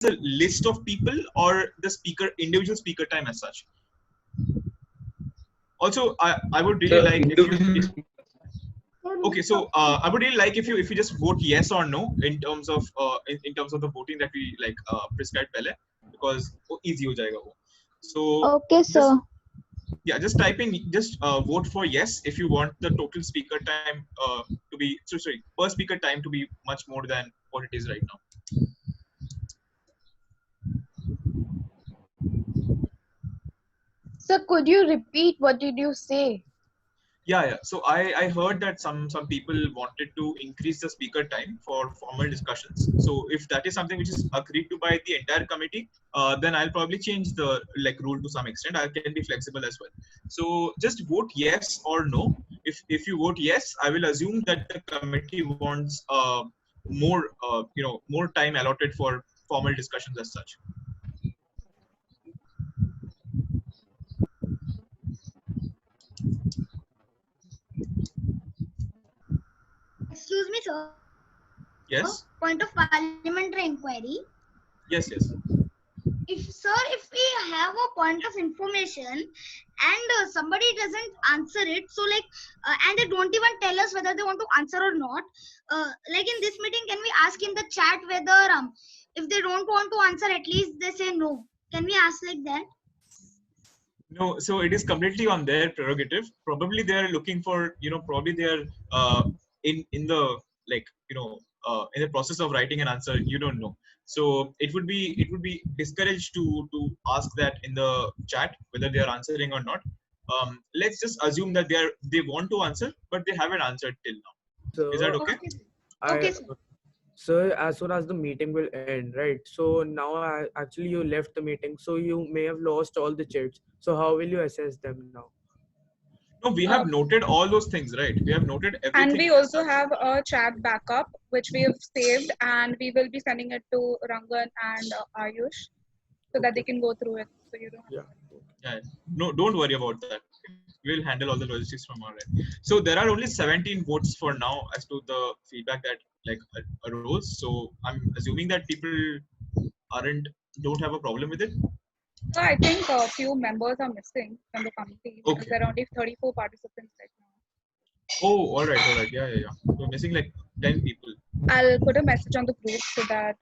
a list of people or the individual speaker time as such? Also, I would really like if you. Okay, so I would really like if you just vote yes or no in terms of the voting that we like prescribed pehle, because easy ho jayega wo. So okay, sir. Just type in, vote for yes if you want the total speaker time to be per speaker time to be much more than what it is right now. Sir, could you repeat what did you say? Yeah. So I heard that some people wanted to increase the speaker time for formal discussions. So if that is something which is agreed to by the entire committee, then I'll probably change the rule to some extent. I can be flexible as well. So just vote yes or no. If you vote yes, I will assume that the committee wants more time allotted for formal discussions as such. Excuse me, sir. Yes. Point of parliamentary inquiry. Yes. If we have a point of information and somebody doesn't answer it, so like and they don't even tell us whether they want to answer or not, like in this meeting, can we ask in the chat whether if they don't want to answer, at least they say no? Can we ask like that? No, so it is completely on their prerogative. Probably they are looking for, probably they are in the in the process of writing an answer. You don't know, so it would be discouraged to ask that in the chat whether they are answering or not. Let's just assume that they want to answer, but they haven't answered till now. So Is that okay? Okay, sir. So as soon as the meeting will end, right? So now actually you left the meeting, so you may have lost all the chats. So how will you assess them now? No, we have noted all those things, right? We have noted everything. And we also have a chat backup which we have saved, and we will be sending it to RANGAN and AYUSH so that they can go through it. So you don't have Yeah. No, don't worry about that. We'll handle all the logistics from our end. So there are only 17 votes for now as to the feedback that arose. So I'm assuming that people don't have a problem with it. So I think a few members are missing from the committee because Okay. there are only 34 participants right now. Oh, all right. Yeah. We're missing like 10 people. I'll put a message on the group so that.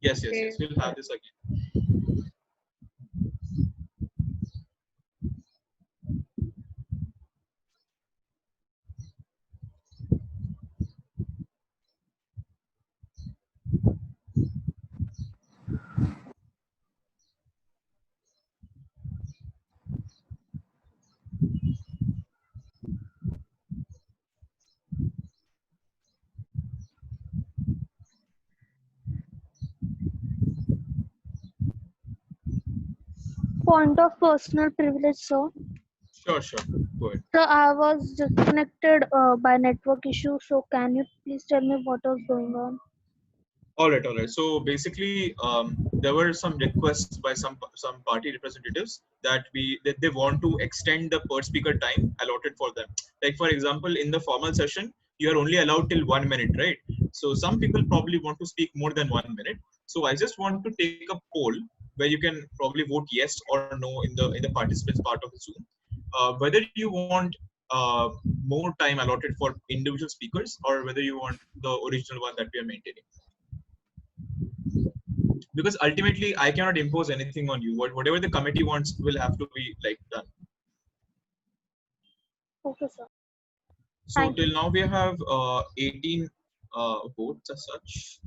Yes. We'll have this again. Point of personal privilege, sir. Sure. Go ahead. So I was disconnected by network issue. So can you please tell me what was going on? All right. So basically, there were some requests by some party representatives that they want to extend the per speaker time allotted for them. Like for example, in the formal session, you are only allowed till 1 minute, right? So some people probably want to speak more than 1 minute. So I just want to take a poll where you can probably vote yes or no in the participants part of the Zoom, whether you want more time allotted for individual speakers or whether you want the original one that we are maintaining. Because ultimately I cannot impose anything on you. Whatever the committee wants will have to be done. Okay, sir. So till now we have 18 votes as such.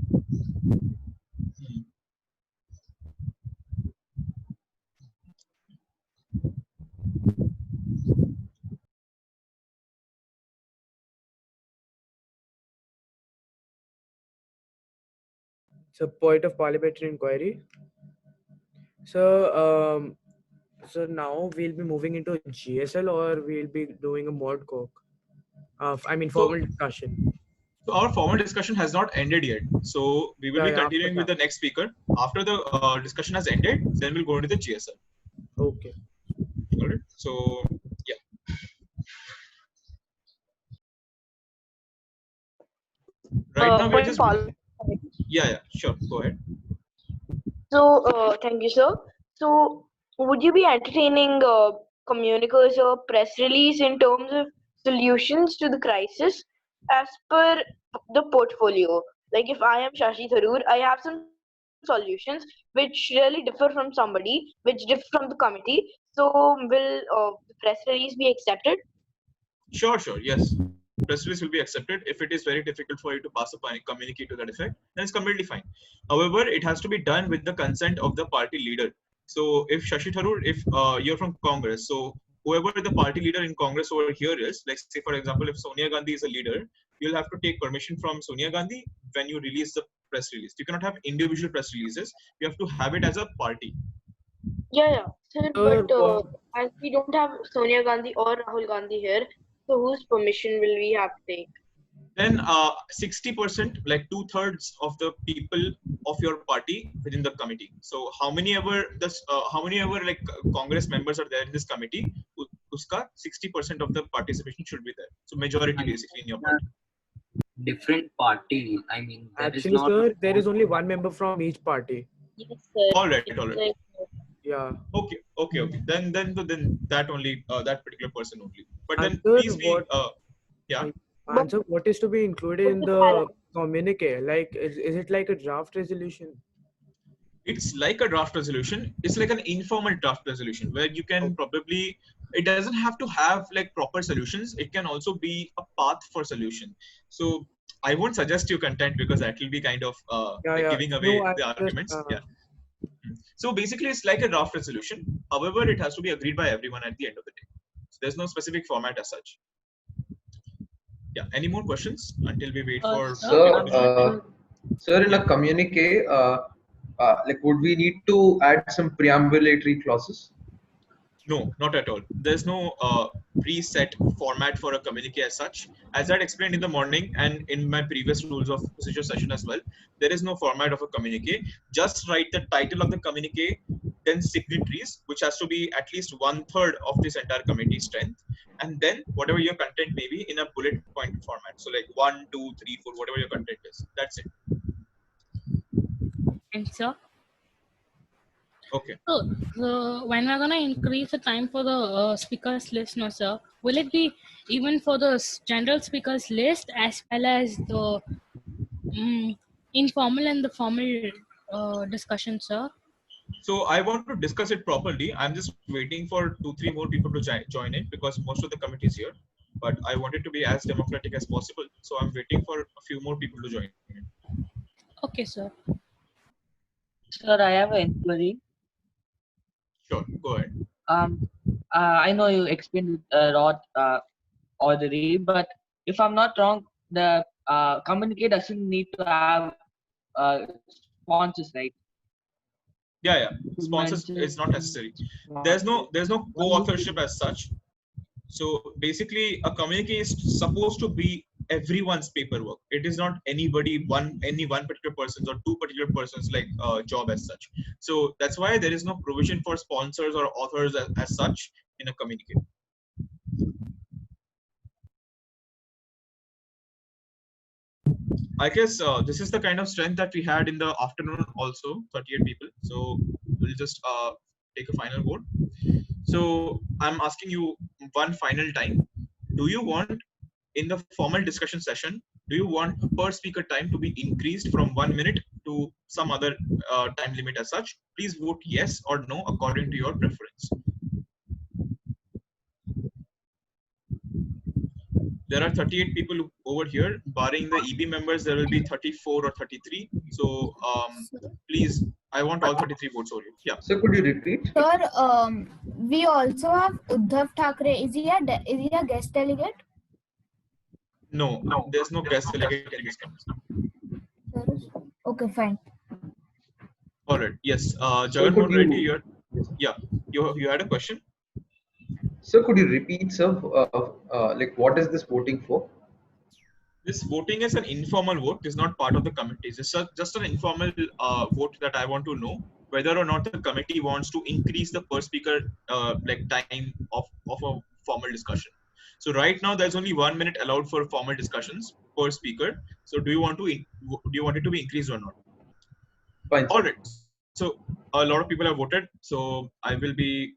So point of parliamentary inquiry. So so now we'll be moving into GSL, or we'll be doing a mod coke. I mean formal discussion. So our formal discussion has not ended yet. So we will be continuing with the next speaker. After the discussion has ended, then we'll go into the GSL. Okay. All right. So yeah. Right now we're just. Yeah. Sure. Go ahead. So, thank you, sir. So, would you be entertaining communicators or press release in terms of solutions to the crisis as per the portfolio? Like, if I am Shashi Tharoor, I have some solutions which really differ from somebody, which differ from the committee. So, will the press release be accepted? Sure, yes. Press release will be accepted. If it is very difficult for you to pass a communique to that effect, then it's completely fine. However, it has to be done with the consent of the party leader. So if Shashi Tharoor, if you're from Congress, so whoever the party leader in Congress over here is, like say for example, if Sonia Gandhi is a leader, you'll have to take permission from Sonia Gandhi when you release the press release. You cannot have individual press releases. You have to have it as a party. Yeah, sir, Sir, but as we don't have Sonia Gandhi or Rahul Gandhi here, so whose permission will we have to take? Then 60%, like 2/3 of the people of your party within the committee. So how many ever like Congress members are there in this committee, uska 60% of the participation should be there. So majority basically in your party. Different party. I mean, there is actually, not. sir, there is only one member from each party. Yes, sir. All right. Yeah. Okay. Then that only that particular person only. But then And sir, please be yeah. And so what is to be included in the communique? Like, is it like a draft resolution? It's like a draft resolution. It's like an informal draft resolution where you can probably, it doesn't have to have like proper solutions. It can also be a path for solution. So I won't suggest you content because that will be kind of giving away the arguments. So basically it's like a draft resolution. However, it has to be agreed by everyone at the end of the day. So there's no specific format as such. Yeah. Any more questions until we wait for sir, in a communique, like would we need to add some preambulatory clauses? No, not at all. There's no preset format for a communique as such. As I had explained in the morning and in my previous rules of procedure session as well, there is no format of a communique. Just write the title of the communique, then signatories, which has to be at least 1/3 of this entire committee strength, and then whatever your content may be in a bullet point format. So like 1, 2, 3, 4, whatever your content is. That's it. And sir. Okay. So when we're gonna increase the time for the speakers list, no sir, will it be even for the general speakers list as well as the informal and the formal discussion, sir? So I want to discuss it properly. I'm just waiting for 2-3 more people to join it because most of the committee is here. But I want it to be as democratic as possible. So I'm waiting for a few more people to join it. Okay, sir. Sir, I have an inquiry. Sure, go ahead. I know you explained it a lot already, but if I'm not wrong, the communique doesn't need to have sponsors, right? Yeah. Sponsors is not necessary. There's no co-authorship as such. So basically, a communique is supposed to be everyone's paperwork. It is not any one particular person's or two particular persons like job as such. So that's why there is no provision for sponsors or authors as such in a communique. I guess this is the kind of strength that we had in the afternoon also, 38 people. So we'll just take a final vote. So I'm asking you one final time. Do you want, in the formal discussion session, do you want per speaker time to be increased from 1 minute to some other time limit as such? Please vote yes or no according to your preference. There are 38 people over here. Barring the EB members, there will be 34 or 33. So please, I want all 33 votes over here. Yeah. So could you repeat? Sir, we also have Uddhav Thackeray. Is he a guest delegate? No, there's no guest delegate in this committee. Okay, fine. All right. Yes. Jagannath Reddy, you had a question? So could you repeat, sir, like what is this voting for? This voting is an informal vote. It's not part of the committee. It's just an informal vote that I want to know whether or not the committee wants to increase the per speaker like time of a formal discussion. So right now there's only 1 minute allowed for formal discussions per speaker. So do you want it to be increased or not? Fine. All right. so a lot of people have voted, so I will be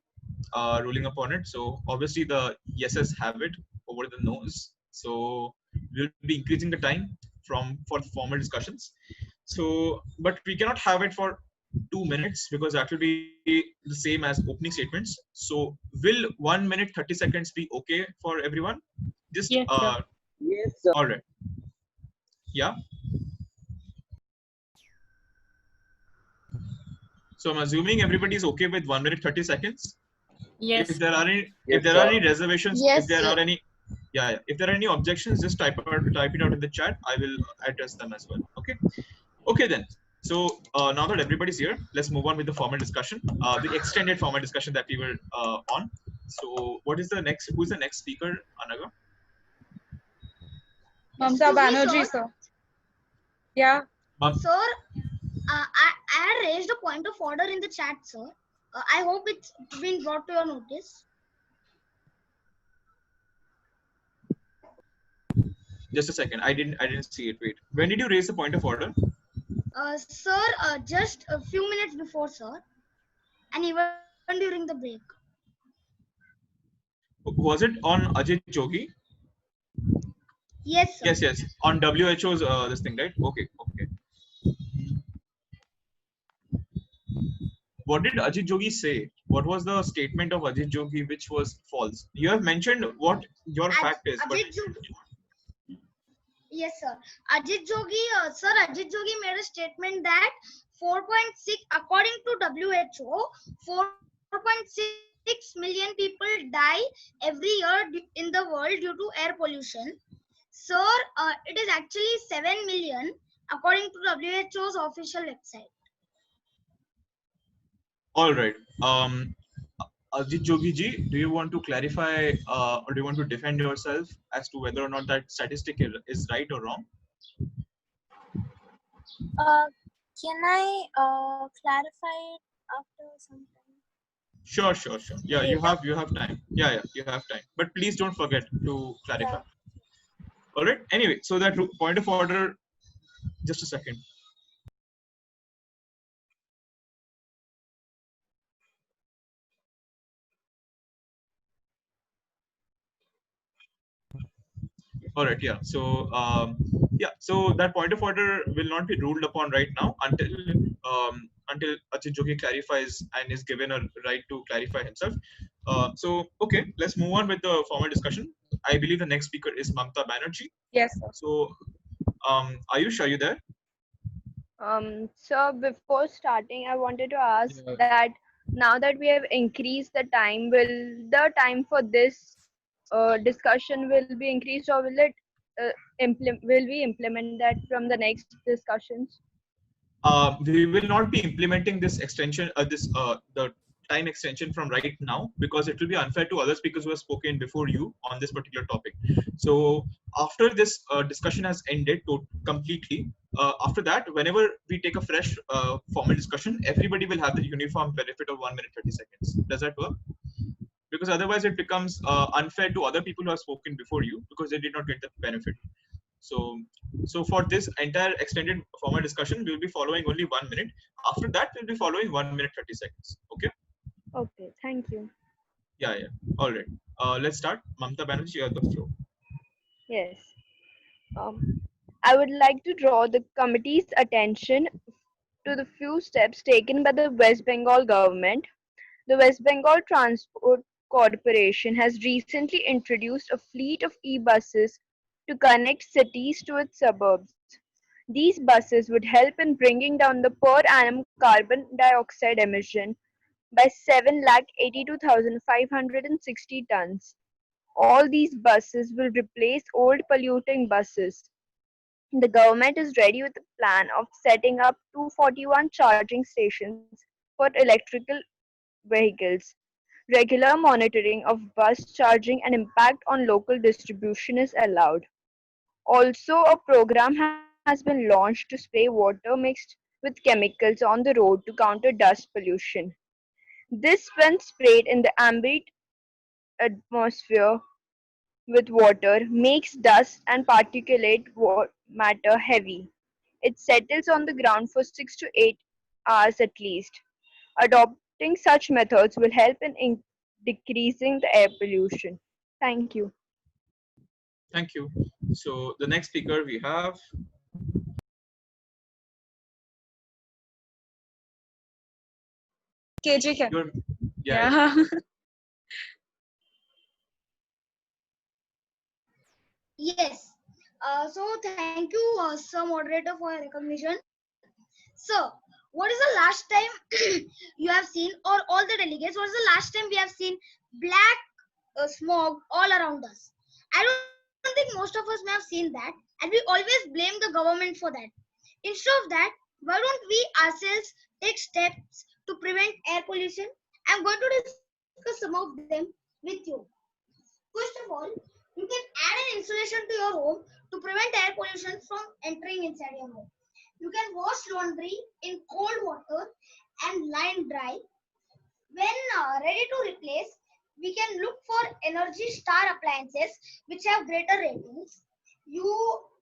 ruling upon it. So obviously the yeses have it over the no's. So we'll be increasing the time for the formal discussions. So, but we cannot have it for 2 minutes because that will be the same as opening statements. So will 1 minute 30 seconds be okay for everyone? Just Yes, sir. Yes, sir. all right. Yeah. So I'm assuming everybody is okay with 1 minute 30 seconds. Yes. If there are any, Yes, if there are sir. any reservations, Yes, if there sir. are any, yeah, if there are any objections, just type it out in the chat. I will address them as well. Okay. Okay then. So now that everybody's here, let's move on with the formal discussion, the extended formal discussion that we were on. So what is the next? Who's the next speaker, Anagha? Mamta Excuse me, Banerjee, sir. sir. Yeah. Sir, I had raised a point of order in the chat, sir. I hope it's been brought to your notice. Just a second. I didn't see it. Wait. When did you raise the point of order? Sir, just a few minutes before, sir, and even during the break. Was it on Ajit Jogi? Yes, sir. Yes, yes. On WHO's this thing, right? Okay, okay. What did Ajit Jogi say? What was the statement of Ajit Jogi which was false? You have mentioned what your fact is, but Ajit Jogi. Yes, sir. Ajit Jogi, Ajit Jogi made a statement that 4.6, according to WHO, 4.6 million people die every year in the world due to air pollution. Sir, it is actually 7 million according to WHO's official website. all right. Ajit Jogi ji, do you want to clarify or do you want to defend yourself as to whether or not that statistic is right or wrong? Can I clarify it after some time? Sure, sure, sure. Yeah, you have time. Yeah, you have time. But please don't forget to clarify. Yeah. All right. Anyway, so that point of order. Just a second. All right. Yeah. So yeah. So that point of order will not be ruled upon right now until Ajit Jogi clarifies and is given a right to clarify himself. So okay, let's move on with the formal discussion. I believe the next speaker is Mamta Banerjee. Yes, sir. So Ayush, are you there? So before starting, I wanted to ask that now that we have increased the time, will the time for this discussion will be increased, or will it will we implement that from the next discussions? We will not be implementing this extension, the time extension from right now, because it will be unfair to other speakers who have spoken before you on this particular topic. So after this discussion has ended completely, after that, whenever we take a fresh formal discussion, everybody will have the uniform benefit of 1 minute 30 seconds. Does that work? Because otherwise it becomes unfair to other people who have spoken before you because they did not get the benefit. So for this entire extended formal discussion, we will be following only 1 minute. After that, we'll be following 1 minute 30 seconds. Okay? Okay, thank you. Yeah. All right. Let's start. Mamta Banerjee, you have the floor. Yes. I would like to draw the committee's attention to the few steps taken by the West Bengal government. The West Bengal Transport Corporation has recently introduced a fleet of e-buses to connect cities to its suburbs. These buses would help in bringing down the per annum carbon dioxide emission by 7,82,560 tons. All these buses will replace old polluting buses. The government is ready with a plan of setting up 241 charging stations for electrical vehicles. Regular monitoring of bus charging and impact on local distribution is allowed. Also, a program has been launched to spray water mixed with chemicals on the road to counter dust pollution. This, when sprayed in the ambient atmosphere with water, makes dust and particulate matter heavy. It settles on the ground for 6 to 8 hours at least. Adopting such methods will help in decreasing the air pollution. Thank you. Thank you. So the next speaker we have. KJ can. Yeah. Yes. So thank you, Sir Moderator, for your recognition. So, what is the last time you have seen, or all the delegates, what is the last time we have seen black smog all around us? I don't think most of us may have seen that, and we always blame the government for that. Instead of that, why don't we ourselves take steps to prevent air pollution? I'm going to discuss some of them with you. First of all, you can add an insulation to your home to prevent air pollution from entering inside your home. You can wash laundry in cold water and line dry. When ready to replace, we can look for Energy Star appliances which have greater ratings. You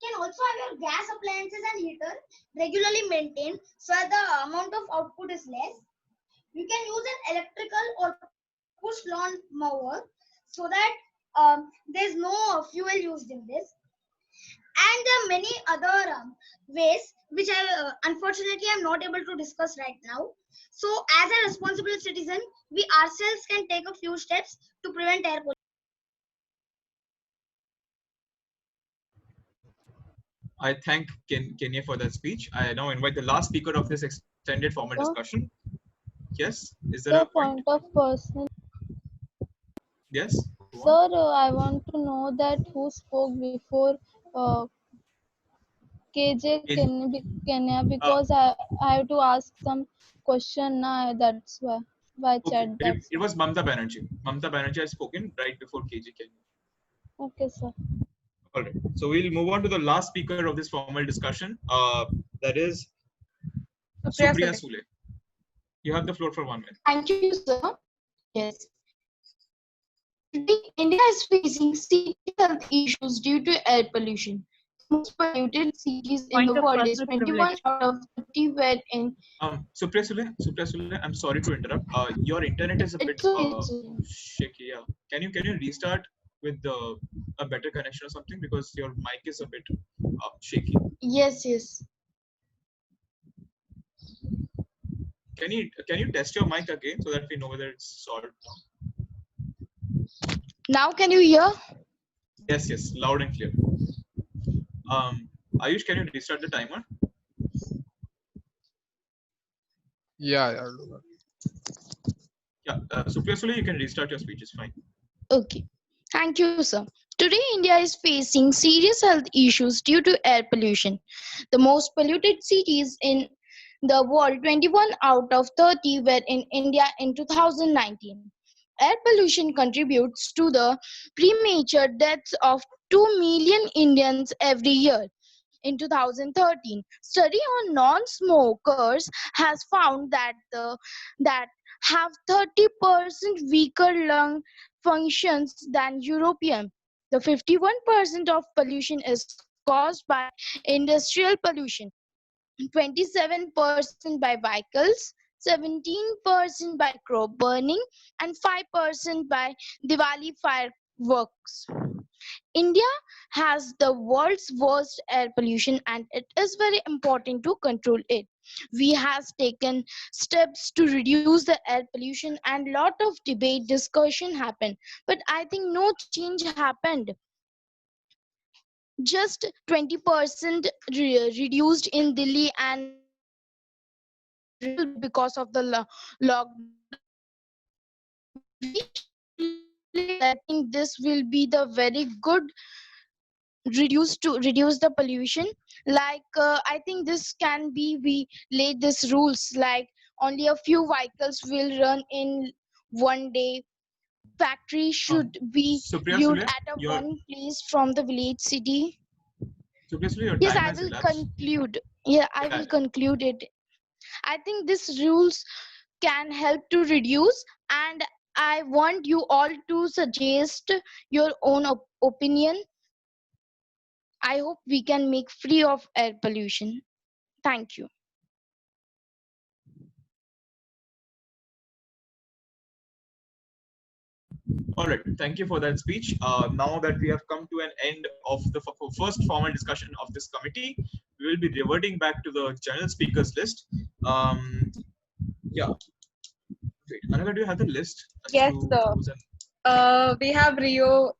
can also have your gas appliances and heater regularly maintained so that the amount of output is less. You can use an electrical or push lawn mower so that there's no fuel used in this. And there are many other ways which I unfortunately am not able to discuss right now. So as a responsible citizen, we ourselves can take a few steps to prevent air pollution. I thank Kenya for that speech. I now invite the last speaker of this extended formal discussion. Yes, is there a point? Of personal. Yes. Sir, I want to know that who spoke before KJ Kenya because I have to ask some question now. That's why Okay. chat. It was Mamta Banerjee. Mamta Banerjee has spoken right before KJ Kenya. Okay, sir. All right. So we'll move on to the last speaker of this formal discussion. That is Supriya Sule. You have the floor for 1 minute. Thank you, sir. Yes. Today, India is facing serious health issues due to air pollution. The most polluted cities in the world is 21 out of 30 were in. Supriya Sule, I'm sorry to interrupt. Your internet is a bit shaky. Yeah. Can you restart with a better connection or something, because your mic is a bit shaky. Yes. Can you test your mic again so that we know whether it's solved? Now can you hear? Yes, loud and clear. Ayush, can you restart the timer? Yeah, I'll do that. Yeah, Supriya Sule, you can restart your speech. It's fine. Okay. Thank you, sir. Today, India is facing serious health issues due to air pollution. The most polluted cities in the world, 21 out of 30, were in India in 2019. Air pollution contributes to the premature deaths of 2 million Indians every year. In 2013, study on non-smokers has found that have 30% weaker lung functions than European. The 51% of pollution is caused by industrial pollution, 27% by vehicles, 17% by crop burning, and 5% by Diwali fireworks. India has the world's worst air pollution, and it is very important to control it. We have taken steps to reduce the air pollution, and lot of debate discussion happened, but I think no change happened. Just 20% reduced in Delhi and because of the lockdown. I think this will be the very good reduce the pollution. I think this can be, we laid this rules like only a few vehicles will run in one day. Factory should be viewed at one place from the village city. Yes, I will conclude. Yeah, I will conclude it. I think these rules can help to reduce, and I want you all to suggest your own opinion. I hope we can make free of air pollution. Thank you. All right, thank you for that speech. Now that we have come to an end of the first formal discussion of this committee, we will be reverting back to the general speakers list. Yeah. Wait, Anagha, do you have the list? Yes, sir. We have Rio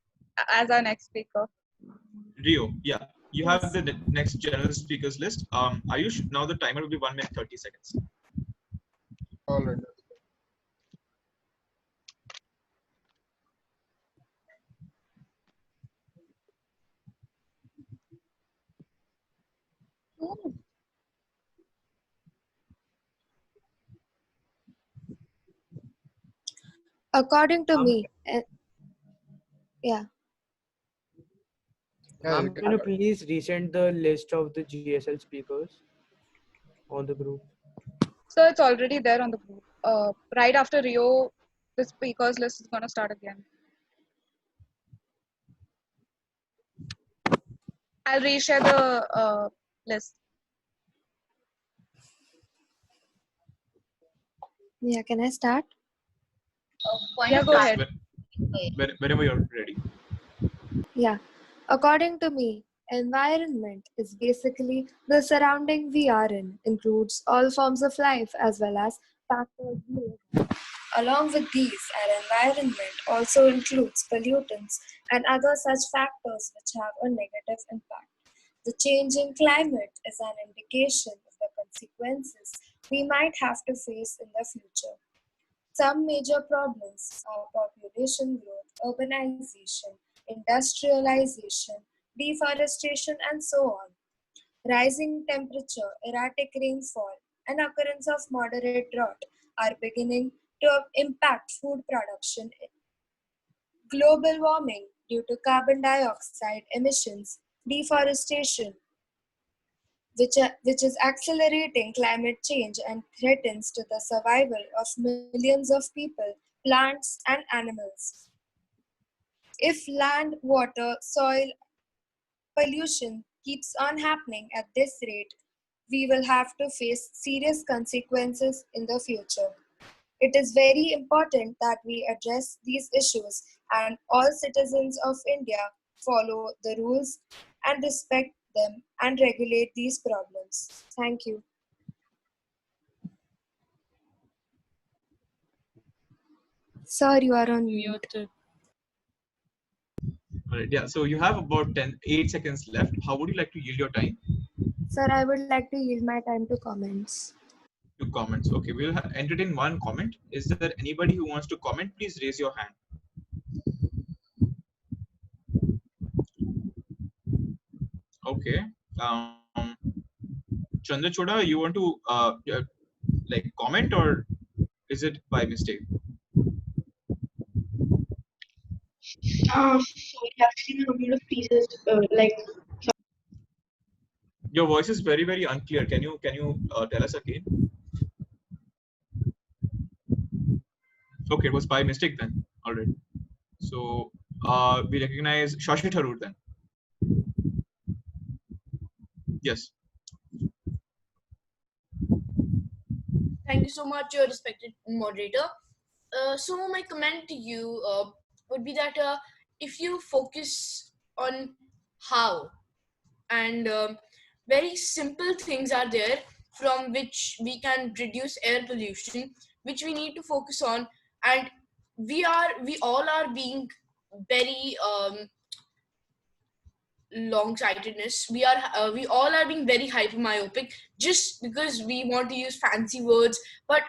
as our next speaker. Rio, yeah. You Yes. have the next general speakers list. Ayush, now the timer will be 1 minute 30 seconds. All right. According to me, yeah. Ma'am, can you please resend the list of the GSL speakers on the group? So it's already there on the group. Right after Rio, the speakers list is gonna start again. I'll reshare the list. Yeah, can I start? Yeah, go ahead. Whenever you're ready. Yeah. According to me, environment is basically the surrounding we are in, includes all forms of life as well as factors we live in. Along with these, our environment also includes pollutants and other such factors which have a negative impact. The changing climate is an indication of the consequences we might have to face in the future. Some major problems are population growth, urbanization, industrialization, deforestation, and so on. Rising temperature, erratic rainfall, and occurrence of moderate drought are beginning to impact food production. Global warming due to carbon dioxide emissions, deforestation, which is accelerating climate change and threatens to the survival of millions of people, plants, and animals. If land, water, soil pollution keeps on happening at this rate, we will have to face serious consequences in the future. It is very important that we address these issues and all citizens of India follow the rules and respect them and regulate these problems. Thank you. Sir, you are on mute. All right, yeah. So you have about 8 seconds left. How would you like to yield your time? Sir, I would like to yield my time to comments. To comments. Okay, we'll entertain one comment. Is there anybody who wants to comment? Please raise your hand. Okay. Chandrachoda, you want to like comment, or is it by mistake? Sorry, I've seen a couple of pieces Your voice is very, very unclear. Can you tell us again? Okay, it was by mistake then. All right. So we recognize Shashi Tharoor then. Yes. Thank you so much, respected moderator. So my comment to you would be that if you focus on how, and very simple things are there from which we can reduce air pollution, which we need to focus on, and we all are being very long-sightedness. We all are being very hyper-myopic just because we want to use fancy words. But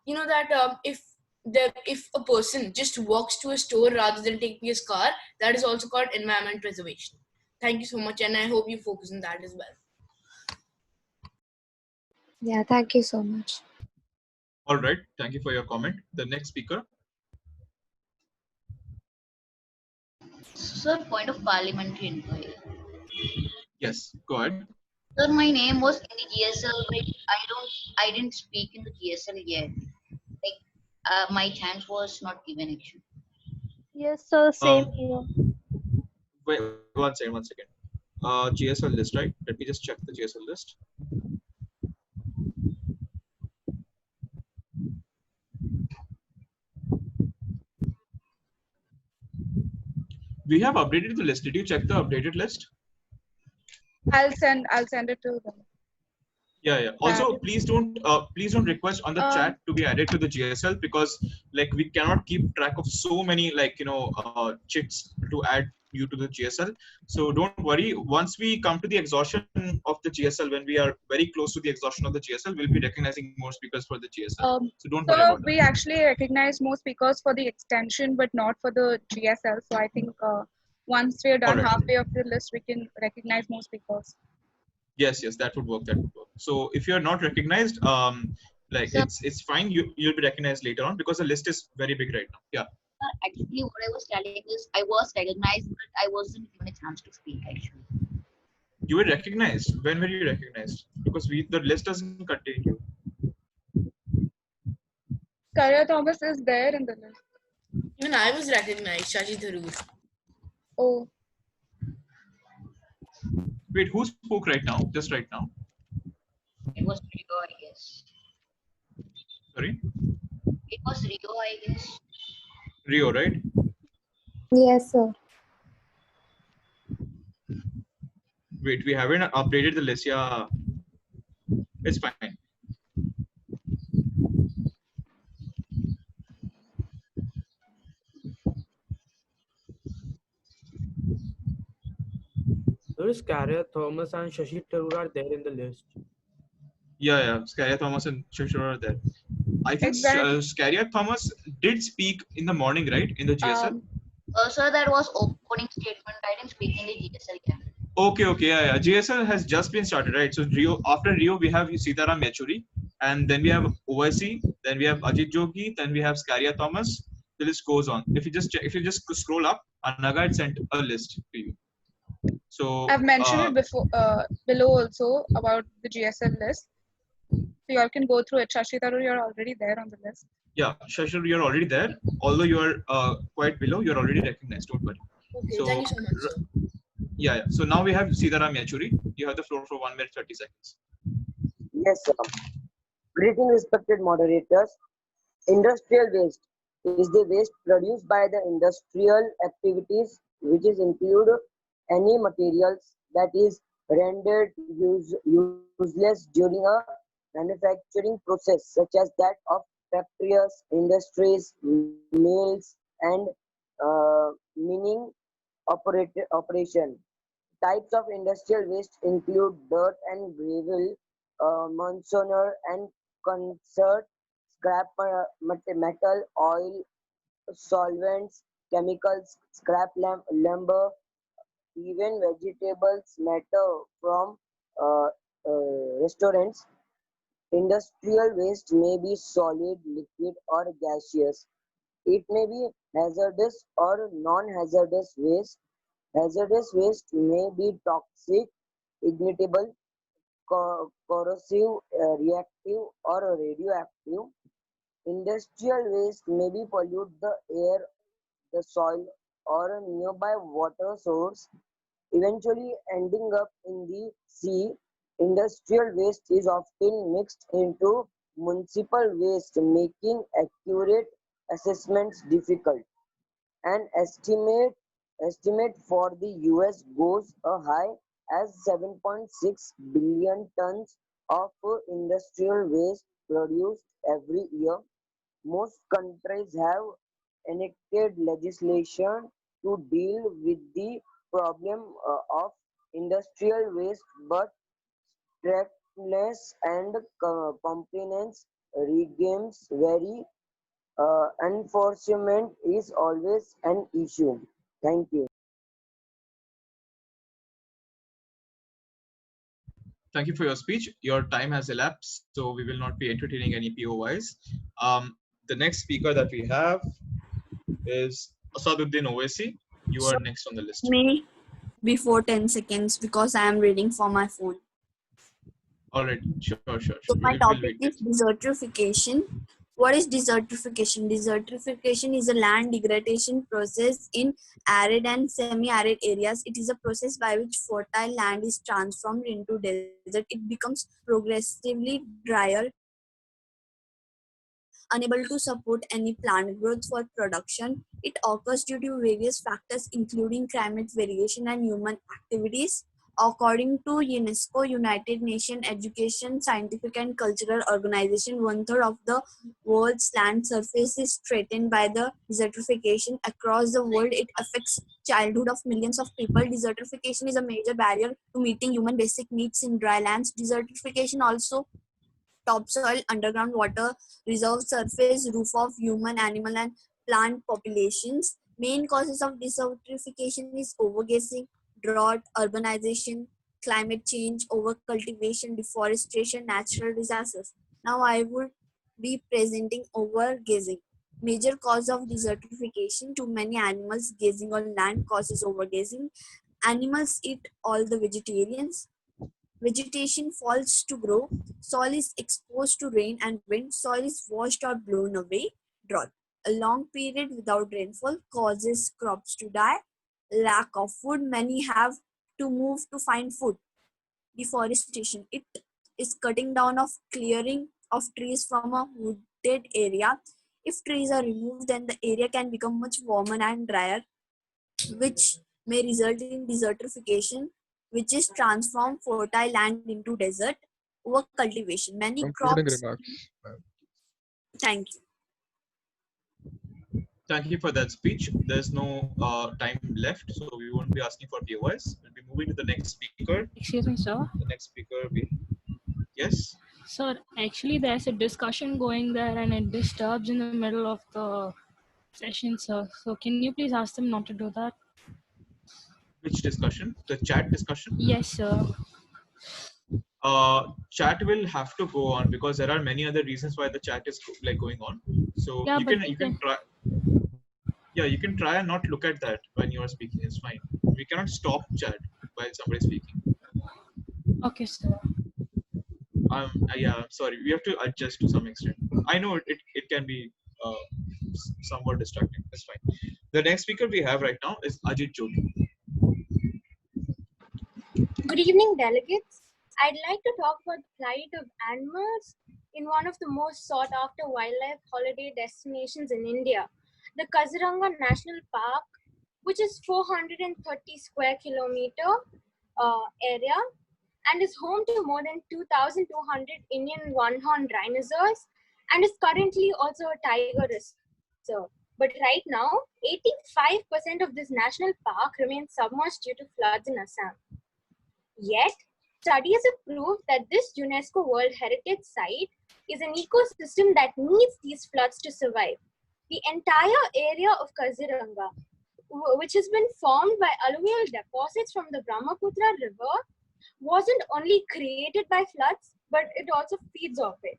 you know that if a person just walks to a store rather than taking his car, that is also called environment preservation. Thank you so much, and I hope you focus on that as well. Yeah, thank you so much. All right. Thank you for your comment. The next speaker. Sir, point of parliamentary inquiry. Yes, go ahead. Sir, my name was in the GSL, but I didn't speak in the GSL yet. Like, my chance was not given actually. Yes, sir, same here. Wait, one second. GSL list, right? Let me just check the GSL list. We have updated the list. Did you check the updated list? I'll send it to them. Yeah. Also, please don't request on the chat to be added to the GSL, because like we cannot keep track of so many chits to add you to the GSL. So don't worry. Once we come to the exhaustion of the GSL, when we are very close to the exhaustion of the GSL, we'll be recognizing more speakers for the GSL. So don't worry about that. We actually recognize more speakers for the extension, but not for the GSL. So I think once we're done halfway of the list, we can recognize more speakers. Yes, that would work. So if you're not recognized, it's fine. You'll be recognized later on, because the list is very big right now. Yeah. Actually, what I was telling is I was recognized, but I wasn't given a chance to speak. Actually, you were recognized. When were you recognized? Because the list doesn't contain you. Karya Thomas is there in the list. Even I was recognized, Shashi Tharoor. Oh. Wait, who spoke right now? Just right now? It was Rio, I guess. Sorry? It was Rio, I guess. Rio, right? Yes, sir. Wait, we haven't updated the list. Yeah. It's fine. Notice Karya Thomas and Shashi Tharoor are there in the list. Yeah. Karya Thomas and Shashi Tharoor are there. I think Karya Thomas did speak in the morning, right? In the GSL? Sir, that was opening statement. I didn't speak in the GSL yet. Okay. Yeah. GSL has just been started, right? So after Rio, we have Sitaram Yechuri, and then we have OIC, then we have Ajit Jogi, then we have Karya Thomas. The list goes on. If you just scroll up, ANAGHA had sent a list to you. So I've mentioned it before below also about the GSL list. So you all can go through it. Shashi Tharoor, you're already there on the list. Yeah, Shashi, you're already there. Although you are quite below, you're already recognized. Don't worry. Okay, thank you so much, sir. Yeah. So now we have Sitaram Yechuri. You have the floor for 1 minute 30 seconds. Yes, sir. Greeting respected moderators. Industrial waste is the waste produced by the industrial activities, which is include any materials that is rendered useless during a manufacturing process, such as that of factories, industries, mills, and mining operation. Types of industrial waste include dirt and gravel, monsoner and concert, scrap metal, oil, solvents, chemicals, scrap lumber, even vegetables matter from restaurants. Industrial waste may be solid, liquid, or gaseous. It may be hazardous or non-hazardous waste. Hazardous waste may be toxic, ignitable, corrosive, reactive, or radioactive. Industrial waste may be pollute the air, the soil, or a nearby water source, eventually ending up in the sea. Industrial waste is often mixed into municipal waste, making accurate assessments difficult. An estimate for the US goes as high as 7.6 billion tons of industrial waste produced every year. Most countries have enacted legislation to deal with the problem of industrial waste, but strictness and compliance regimes vary. Enforcement is always an issue. Thank you. Thank you for your speech. Your time has elapsed, so we will not be entertaining any POIs. The next speaker that we have is Asaduddin Owaisi. You are next on the list. Me before 10 seconds because I am reading for my phone. All right, sure. So my topic is desertification. What is desertification? Desertification is a land degradation process in arid and semi-arid areas. It is a process by which fertile land is transformed into desert. It becomes progressively drier unable to support any plant growth for production. It occurs due to various factors, including climate variation and human activities. According to UNESCO, United Nations Education, Scientific and Cultural Organization, 1/3 of the world's land surface is threatened by the desertification. Across the world, it affects childhood of millions of people. Desertification is a major barrier to meeting human basic needs in dry lands. Desertification also topsoil, underground water, reserve surface, roof of human, animal and plant populations. Main causes of desertification is overgrazing, drought, urbanization, climate change, overcultivation, deforestation, natural disasters. Now I would be presenting overgrazing. Major cause of desertification: too many animals grazing on land causes overgrazing. Animals eat all the vegetarians. Vegetation fails to grow. Soil is exposed to rain and wind. Soil is washed or blown away. Drought. A long period without rainfall causes crops to die. Lack of food. Many have to move to find food. Deforestation. It is cutting down of clearing of trees from a wooded area. If trees are removed, then the area can become much warmer and drier, which may result in desertification, which is transform fertile land into desert. Over cultivation. Many Concluding crops. remarks. Thank you. Thank you for that speech. There's no time left, so we won't be asking for POIs. We'll be moving to the next speaker. Excuse me, sir. The next speaker will. Yes. Sir, actually, there's a discussion going there, and it disturbs in the middle of the session, sir. So, can you please ask them not to do that? Which discussion? The chat discussion? Yes, sir. Chat will have to go on because there are many other reasons why the chat is like going on. So Yeah, you but can try. Yeah, you can try and not look at that when you are speaking. It's fine. We cannot stop chat while somebody is speaking. Okay, sir. Yeah, I'm sorry. We have to adjust to some extent. I know it can be somewhat distracting. That's fine. The next speaker we have right now is Ajit Jyoti. Good evening, delegates. I'd like to talk about the plight of animals in one of the most sought after wildlife holiday destinations in India, the Kaziranga National Park, which is 430 square kilometer area and is home to more than 2,200 Indian one-horned rhinoceros and is currently also a tiger reserve. But right now, 85% of this national park remains submerged due to floods in Assam. Yet, studies have proved that this UNESCO World Heritage Site is an ecosystem that needs these floods to survive. The entire area of Kaziranga, which has been formed by alluvial deposits from the Brahmaputra River, wasn't only created by floods, but it also feeds off it.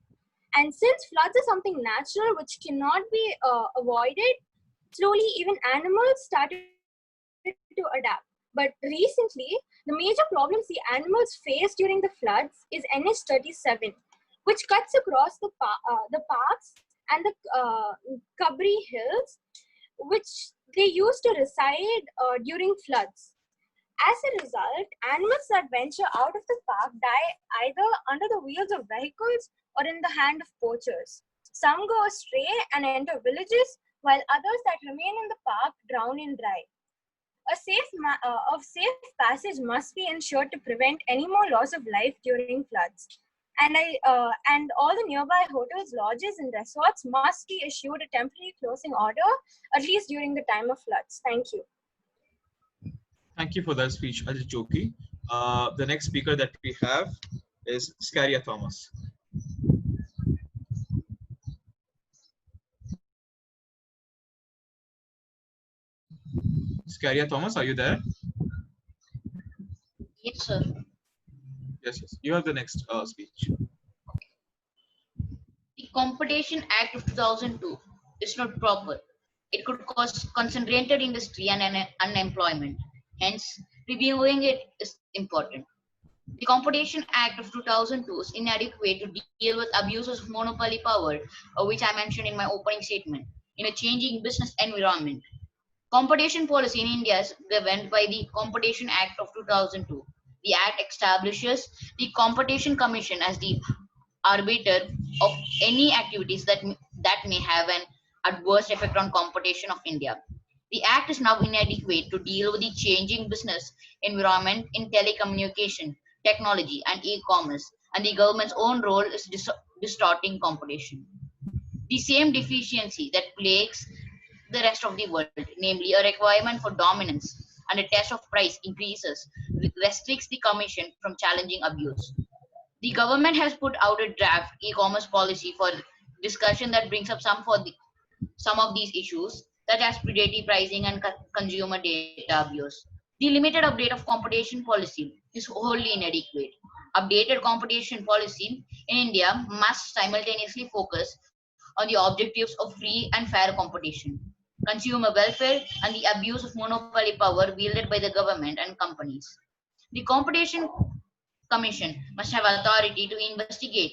And since floods are something natural which cannot be avoided, slowly even animals started to adapt. But recently, the major problems the animals face during the floods is NH37, which cuts across the parks and the Kabri Hills, which they used to reside during floods. As a result, animals that venture out of the park die either under the wheels of vehicles or in the hand of poachers. Some go astray and enter villages, while others that remain in the park drown in dry. A safe passage must be ensured to prevent any more loss of life during floods. And all the nearby hotels, lodges, and resorts must be issued a temporary closing order, at least during the time of floods. Thank you. Thank you for that speech, Ajit Jyoti. The next speaker that we have is Scaria Thomas. Scaria Thomas, are you there? Yes, sir. Yes, yes. You have the next speech. The Competition Act of 2002 is not proper. It could cause concentrated industry and unemployment. Hence, reviewing it is important. The Competition Act of 2002 is inadequate to deal with abuses of monopoly power, which I mentioned in my opening statement, in a changing business environment. Competition policy in India is governed by the Competition Act of 2002. The Act establishes the Competition Commission as the arbiter of any activities that that may have an adverse effect on competition of India. The Act is now inadequate to deal with the changing business environment in telecommunication, technology, and e-commerce, and the government's own role is distorting competition. The same deficiency that plagues the rest of the world, namely a requirement for dominance and a test of price increases, restricts the Commission from challenging abuse. The government has put out a draft e-commerce policy for discussion that brings up some of these issues, such as predatory pricing and consumer data abuse. The limited update of competition policy is wholly inadequate. Updated competition policy in India must simultaneously focus on the objectives of free and fair competition, consumer welfare, and the abuse of monopoly power wielded by the government and companies. The Competition Commission must have authority to investigate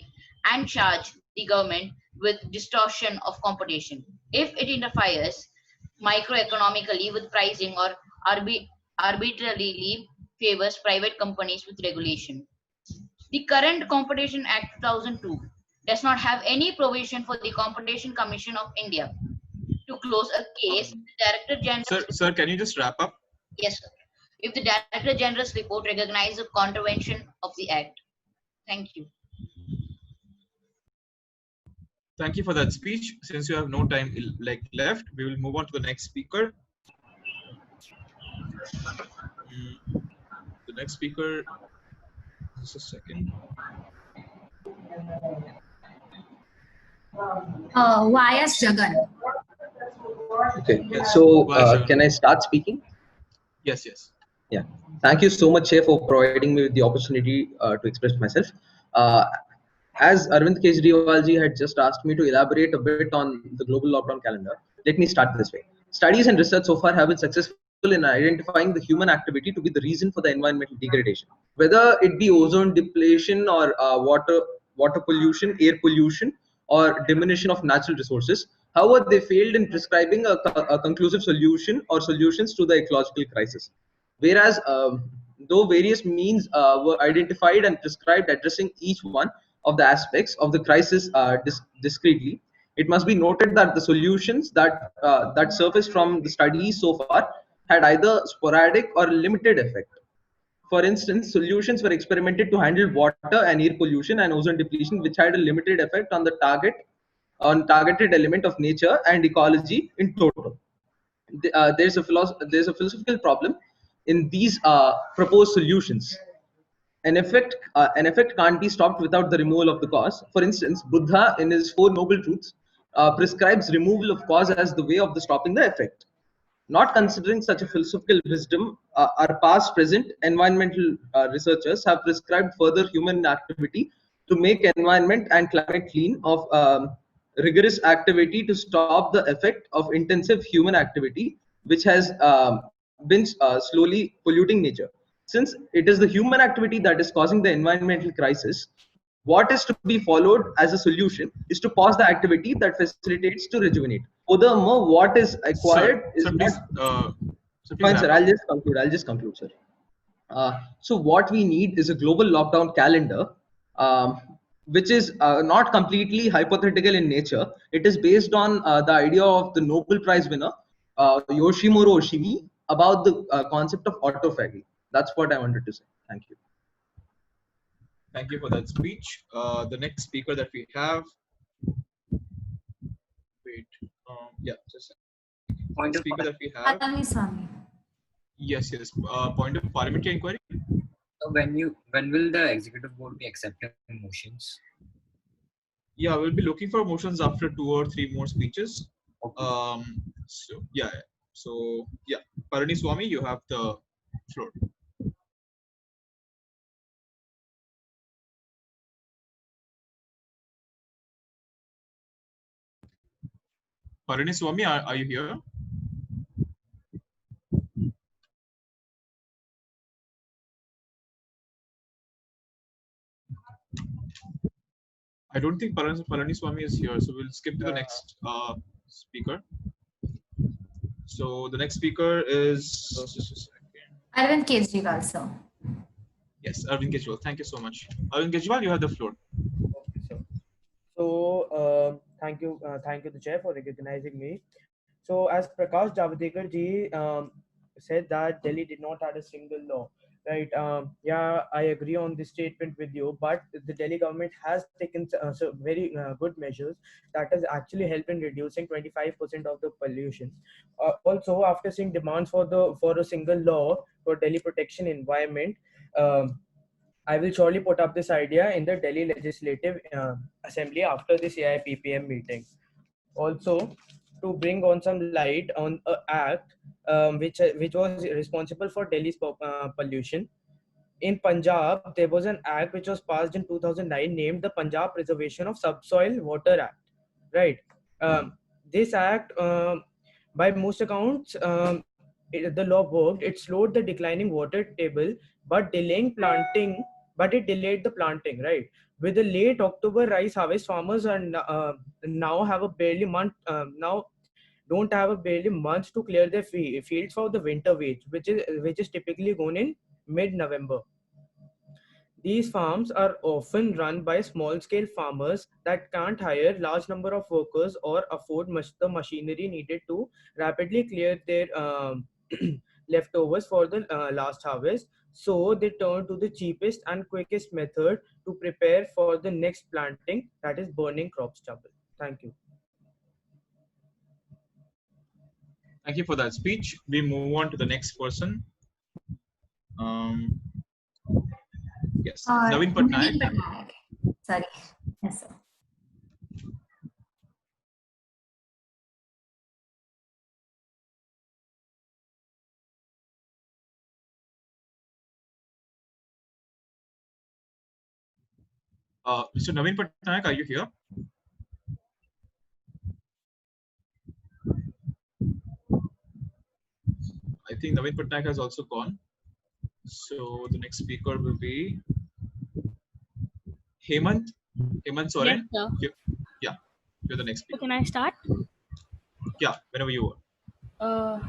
and charge the government with distortion of competition if it interferes microeconomically with pricing or arbitrarily favors private companies with regulation. The current Competition Act 2002 does not have any provision for the Competition Commission of India to close a case. The Director General. Sir, can you just wrap up? Yes, sir. If the Director General's report recognizes a contravention of the Act. Thank you. Thank you for that speech. Since you have no time left, we will move on to the next speaker. The next speaker, just a second. YS Jagan. Okay, so can I start speaking? Yes, yes. Yeah, thank you so much, Chair, for providing me with the opportunity to express myself. As Arvind Kejriwalji had just asked me to elaborate a bit on the global lockdown calendar, let me start this way. Studies and research so far have been successful in identifying the human activity to be the reason for the environmental degradation. Whether it be ozone depletion or water pollution, air pollution, or diminution of natural resources, however, they failed in prescribing a conclusive solution or solutions to the ecological crisis. Whereas, though various means were identified and prescribed addressing each one of the aspects of the crisis discreetly, it must be noted that the solutions that surfaced from the studies so far had either sporadic or limited effect. For instance, solutions were experimented to handle water and air pollution and ozone depletion, which had a limited effect on the targeted element of nature and ecology in total. There's a philosophical problem in these proposed solutions. An effect can't be stopped without the removal of the cause. For instance, Buddha, in his Four Noble Truths, prescribes removal of cause as the way of stopping the effect. Not considering such a philosophical wisdom, our past, present environmental researchers have prescribed further human activity to make environment and climate clean of rigorous activity to stop the effect of intensive human activity, which has been slowly polluting nature. Since it is the human activity that is causing the environmental crisis, what is to be followed as a solution is to pause the activity that facilitates to rejuvenate. Furthermore, what is acquired is please, fine, sir. I'll just conclude, sir. So what we need is a global lockdown calendar, which is not completely hypothetical in nature. It is based on the idea of the Nobel Prize winner Yoshimuro Oshimi about the concept of autophagy. That's what I wanted to say. Thank you. Thank you for that speech. The next speaker that we have. Wait. Yeah, just point of speaker that we have. Yes, yes. Point of parliamentary inquiry. So when will the executive board be accepting motions? Yeah, we'll be looking for motions after 2 or 3 more speeches. Okay. So yeah, Parani Swami, you have the floor. Parani Swami, are you here? I don't think Parani Swami is here, so we'll skip to the next speaker. So the next speaker is Arvind Kejriwal, sir. Yes, Arvind Kejriwal. Thank you so much. Arvind Kejriwal, you have the floor. Okay, sir. So, thank you, the chair, for recognizing me. So, as Prakash Javadekar ji said that Delhi did not have a single law, right? Yeah, I agree on this statement with you. But the Delhi government has taken so very good measures that has actually helped in reducing 25% of the pollution. Also, after seeing demands for a single law for Delhi protection environment. I will surely put up this idea in the Delhi Legislative Assembly after this AIPPM meeting. Also, to bring on some light on an act which was responsible for Delhi's pollution. In Punjab, there was an act which was passed in 2009 named the Punjab Preservation of Subsoil Water Act. Right. This act, by most accounts, the law worked. It slowed the declining water table, but delaying planting. But it delayed the planting. Right. With the late October rice harvest, farmers are now have a barely month. Now don't have a barely months to clear their fields for the winter wheat, which is typically gone in mid-November. These farms are often run by small-scale farmers that can't hire large number of workers or afford the machinery needed to rapidly clear their leftovers for the last harvest. So they turn to the cheapest and quickest method to prepare for the next planting, that is burning crop stubble. Thank you. Thank you for that speech. We move on to the next person. Yes, Naveen Patnaik. Sorry. Yes, sir. Mr. Naveen Patnaik, are you here? I think Naveen Patnaik has also gone. So the next speaker will be Hemant. Hemant Soren. Yes, sir. Yeah, you're the next speaker. So can I start? Yeah, whenever you are.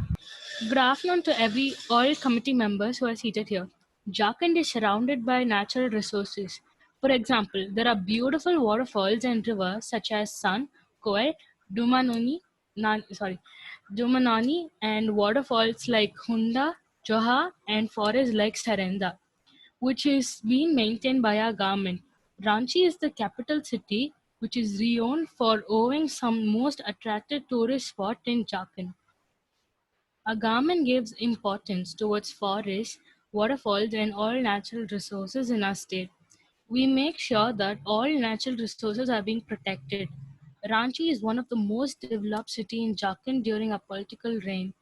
Good afternoon to all committee members who are seated here. Jharkhand is surrounded by natural resources. For example, there are beautiful waterfalls and rivers such as Sun, Koel, Dumanani, and waterfalls like Hunda, Joha, and forests like Sarenda, which is being maintained by our government. Ranchi is the capital city, which is renowned for owning some most attractive tourist spot in Jharkhand. Our government gives importance towards forests, waterfalls, and all natural resources in our state. We make sure that all natural resources are being protected. Ranchi is one of the most developed city in Jharkhand during a political reign.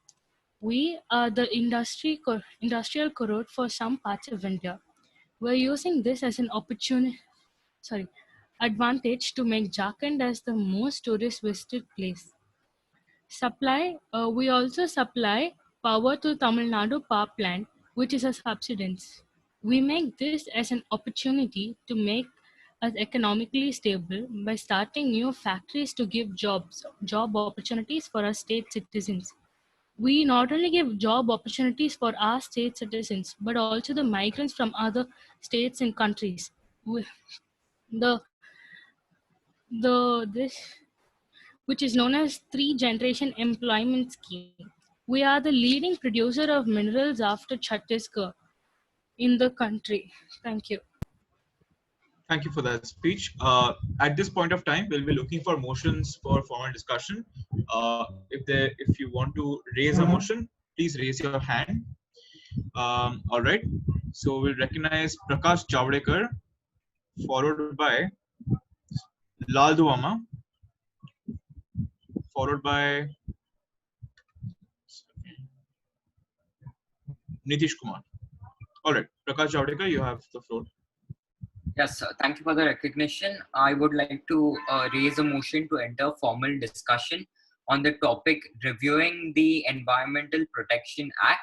We are the industrial corridor for some parts of India. We're using this as an advantage to make Jharkhand as the most tourist visited place. We also supply power to Tamil Nadu power plant, which is a subsidence. We make this as an opportunity to make us economically stable by starting new factories to give job opportunities for our state citizens. We not only give job opportunities for our state citizens, but also the migrants from other states and countries. The this which is known as three-generation employment scheme. We are the leading producer of minerals after Chhattisgarh in the country. Thank you. Thank you for that speech. At this point of time, we'll be looking for motions for formal discussion. If you want to raise a motion, please raise your hand. All right. So we'll recognize Prakash Javadekar, followed by Lal Duama, followed by Nitish Kumar. All right, Prakash Javadekar, you have the floor. Yes, sir. Thank you for the recognition. I would like to raise a motion to enter formal discussion on the topic reviewing the Environmental Protection Act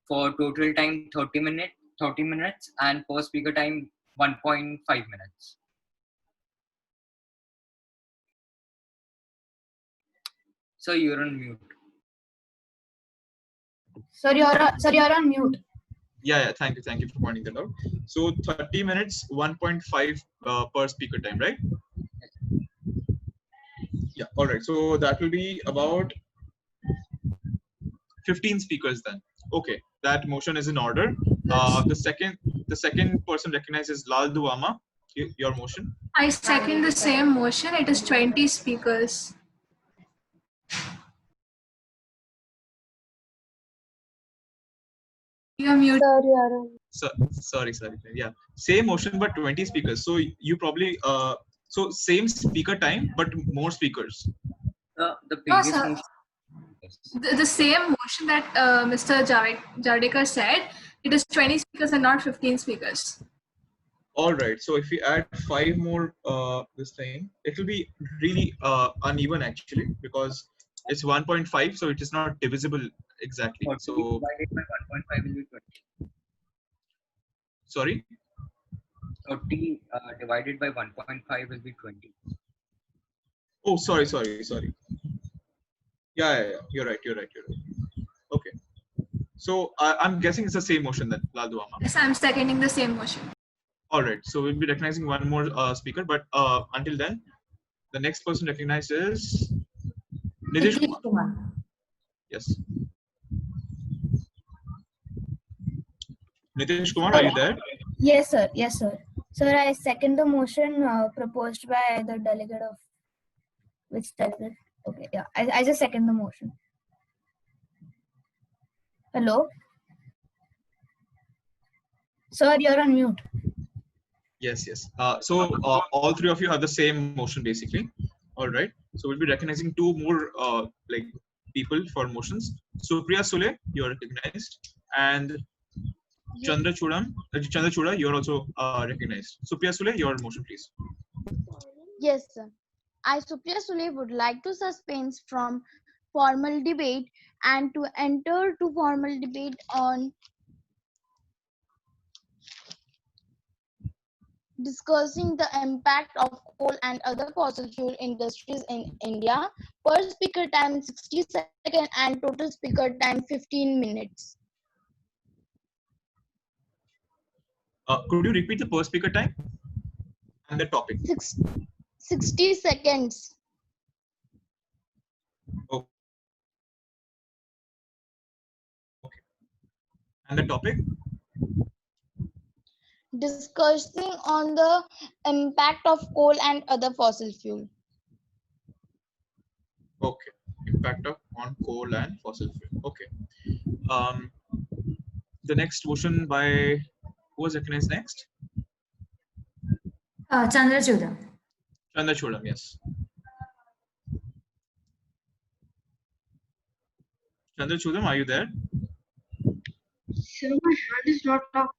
for total time 30 minutes and per speaker time 1.5 minutes. So you're on mute. Sorry, you're on mute. Yeah, thank you for pointing that out. So 30 minutes, 1.5 per speaker time, right? Yeah. All right. So that will be about 15 speakers then. Okay, that motion is in order. The second person recognized is Lal Duama. Your motion. I second the same motion. It is 20 speakers. You're muted. Sorry, Arun. So, sorry. Yeah, same motion but 20 speakers. So you probably so same speaker time but more speakers. The No, previous sir. motion. The same motion that Mr. Javadekar said, it is 20 speakers and not 15 speakers. All right. So if we add 5 more this thing, it will be really uneven actually because it's 1.5, so it is not divisible exactly. So Divided by 1.5 will be 20. Sorry. So T divided by 1.5 will be 20. Oh, sorry. Yeah. You're right. Okay. So I'm guessing it's the same motion then, Lal Duama. Yes, I'm seconding the same motion. All right. So we'll be recognizing one more speaker, but until then, the next person recognized is Nitish Kumar. Yes. Nitish Kumar, are you there? Yes, sir. Yes, sir. Sir, I second the motion proposed by the delegate of which delegate? Okay, yeah. I just second the motion. Hello? Sir, you're on mute. Yes. So all three of you have the same motion basically. All right. So we'll be recognizing 2 more like people for motions. Supriya Sule, you're recognized, and Chandra Chuda, you're also recognized. Supriya Sule, your motion, please. Yes, sir. I, Supriya Sule, would like to suspend from formal debate and to enter to formal debate on discussing the impact of coal and other fossil fuel industries in India. Per speaker time 60 seconds and total speaker time 15 minutes. Could you repeat the per speaker time and the topic? 60 seconds. Okay. And the topic? Discussing on the impact of coal and other fossil fuel. Okay. Impact on coal and fossil fuel. Okay. The next motion by who was recognized next? Chandra Chudam. Chandra Chudam, yes. Chandra Chudam, are you there? Sir, my hand is not up.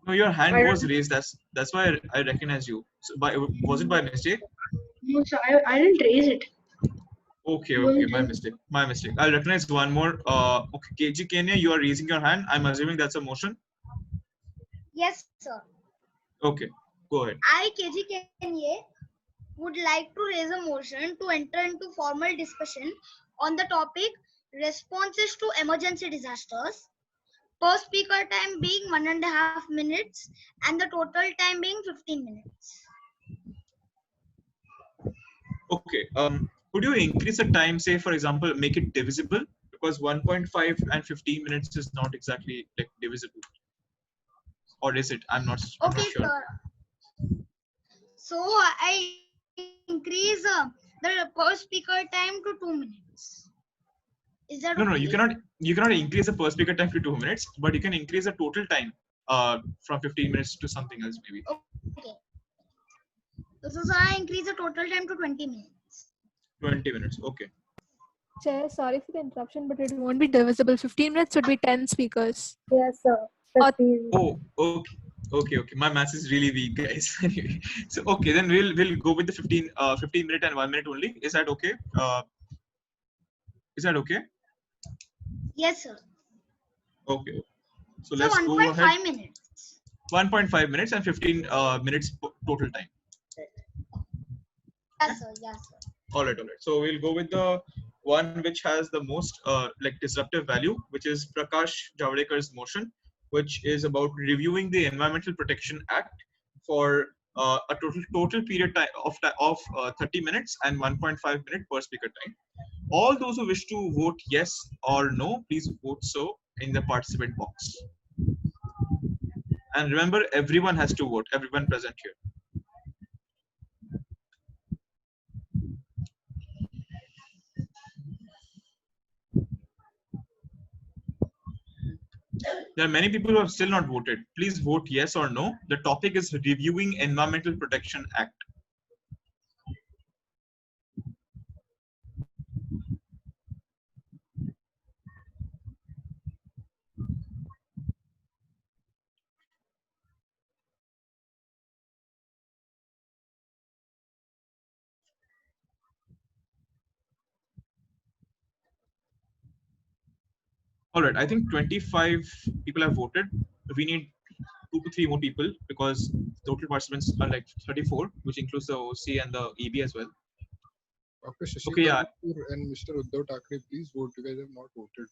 No, your hand was raised. That's why I recognized you. So was it by mistake? No, sir, I didn't raise it. Okay, my mistake. I'll recognize one more. Okay, KG Kenya, you are raising your hand. I'm assuming that's a motion. Yes, sir. Okay, go ahead. I, KG Kenya, would like to raise a motion to enter into formal discussion on the topic responses to emergency disasters. Per speaker time being 1.5 minutes and the total time being 15 minutes. Okay. Could you increase the time, say for example, make it divisible? Because 1.5 and 15 minutes is not exactly like divisible. Or is it? I'm not sure. Sir. So I increase the per speaker time to 2 minutes. Is that No, okay? you cannot increase the per speaker time to 2 minutes, but you can increase the total time from 15 minutes to something else maybe. Okay. So I increase the total time to 20 minutes. 20 minutes, okay. Chair, sorry for the interruption, but it won't be divisible. 15 minutes would be 10 speakers. Yes, sir. Oh, okay. My maths is really weak, guys. Anyway, so okay, then we'll go with the 15 minute and 1 minute only. Is that okay? Is that okay? Yes, sir. Okay. So let's go 1.5 minutes. 1.5 minutes and 15 minutes total time. Yes, sir. All right. So we'll go with the one which has the most like disruptive value, which is Prakash Javadekkar's motion, which is about reviewing the Environmental Protection Act for a total period time of 30 minutes and 1.5 minute per speaker time. All those who wish to vote yes or no, please vote so in the participant box. And remember, everyone has to vote, everyone present here. There are many people who have still not voted. Please vote yes or no. The topic is Reviewing Environmental Protection Act. All right, I think 25 people have voted. We need 2 to 3 more people because total participants are like 34, which includes the OC and the EB as well. Dr. Shashi Okay, yeah. Kapoor and Mr. Uddhav Thackeray, please vote. You guys have not voted.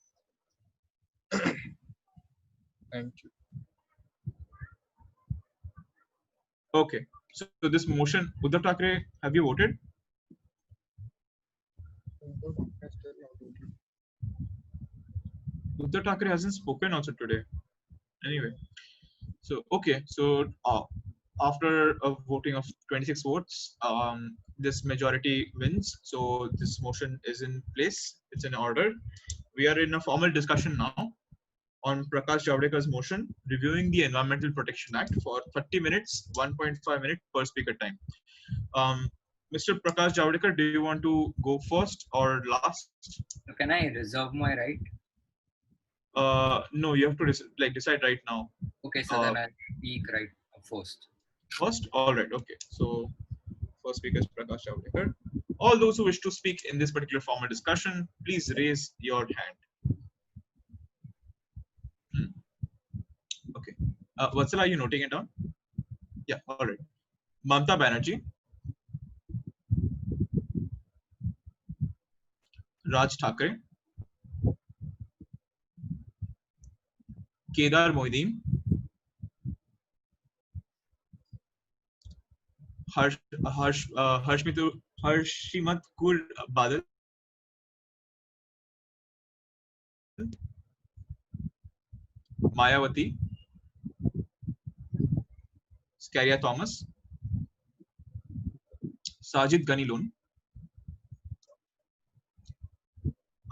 Thank you. Okay, so this motion, Uddhav Thackeray, have you voted? Uddhav Thackeray hasn't spoken also today. Anyway, so okay, so after a voting of 26 votes, this majority wins. So this motion is in place. It's in order. We are in a formal discussion now on Prakash Javadekar motion, reviewing the Environmental Protection Act for 30 minutes, 1.5 minute per speaker time. Mr. Prakash Javadekar, do you want to go first or last? Can I reserve my right? No, you have to decide right now. Okay, so then I'll speak right first. First? All right, okay. So first speaker is Prakash Javadekar. All those who wish to speak in this particular formal discussion, please raise your hand. Okay. Vatsala, are you noting it down? Yeah, all right. Mamta Banerjee. Raj Thackeray. Kedar Moideen. Harshimat Kur Badal. Mayawati. Scaria Thomas. Sajid Ganilun.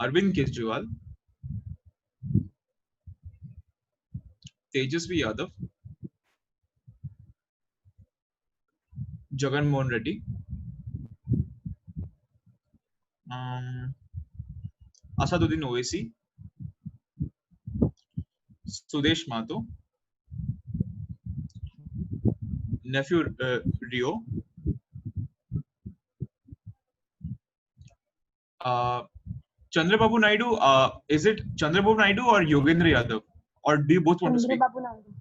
Arvind Kejriwal. Tejasvi Yadav. Jagan Mohan Reddy. Asaduddin Owaisi. Sudesh Mato. Nephew Rio. Chandrababu Naidu, is it Chandrababu Naidu or Yogendra Yadav? Or do you both want to speak? Chandrababu Naidu.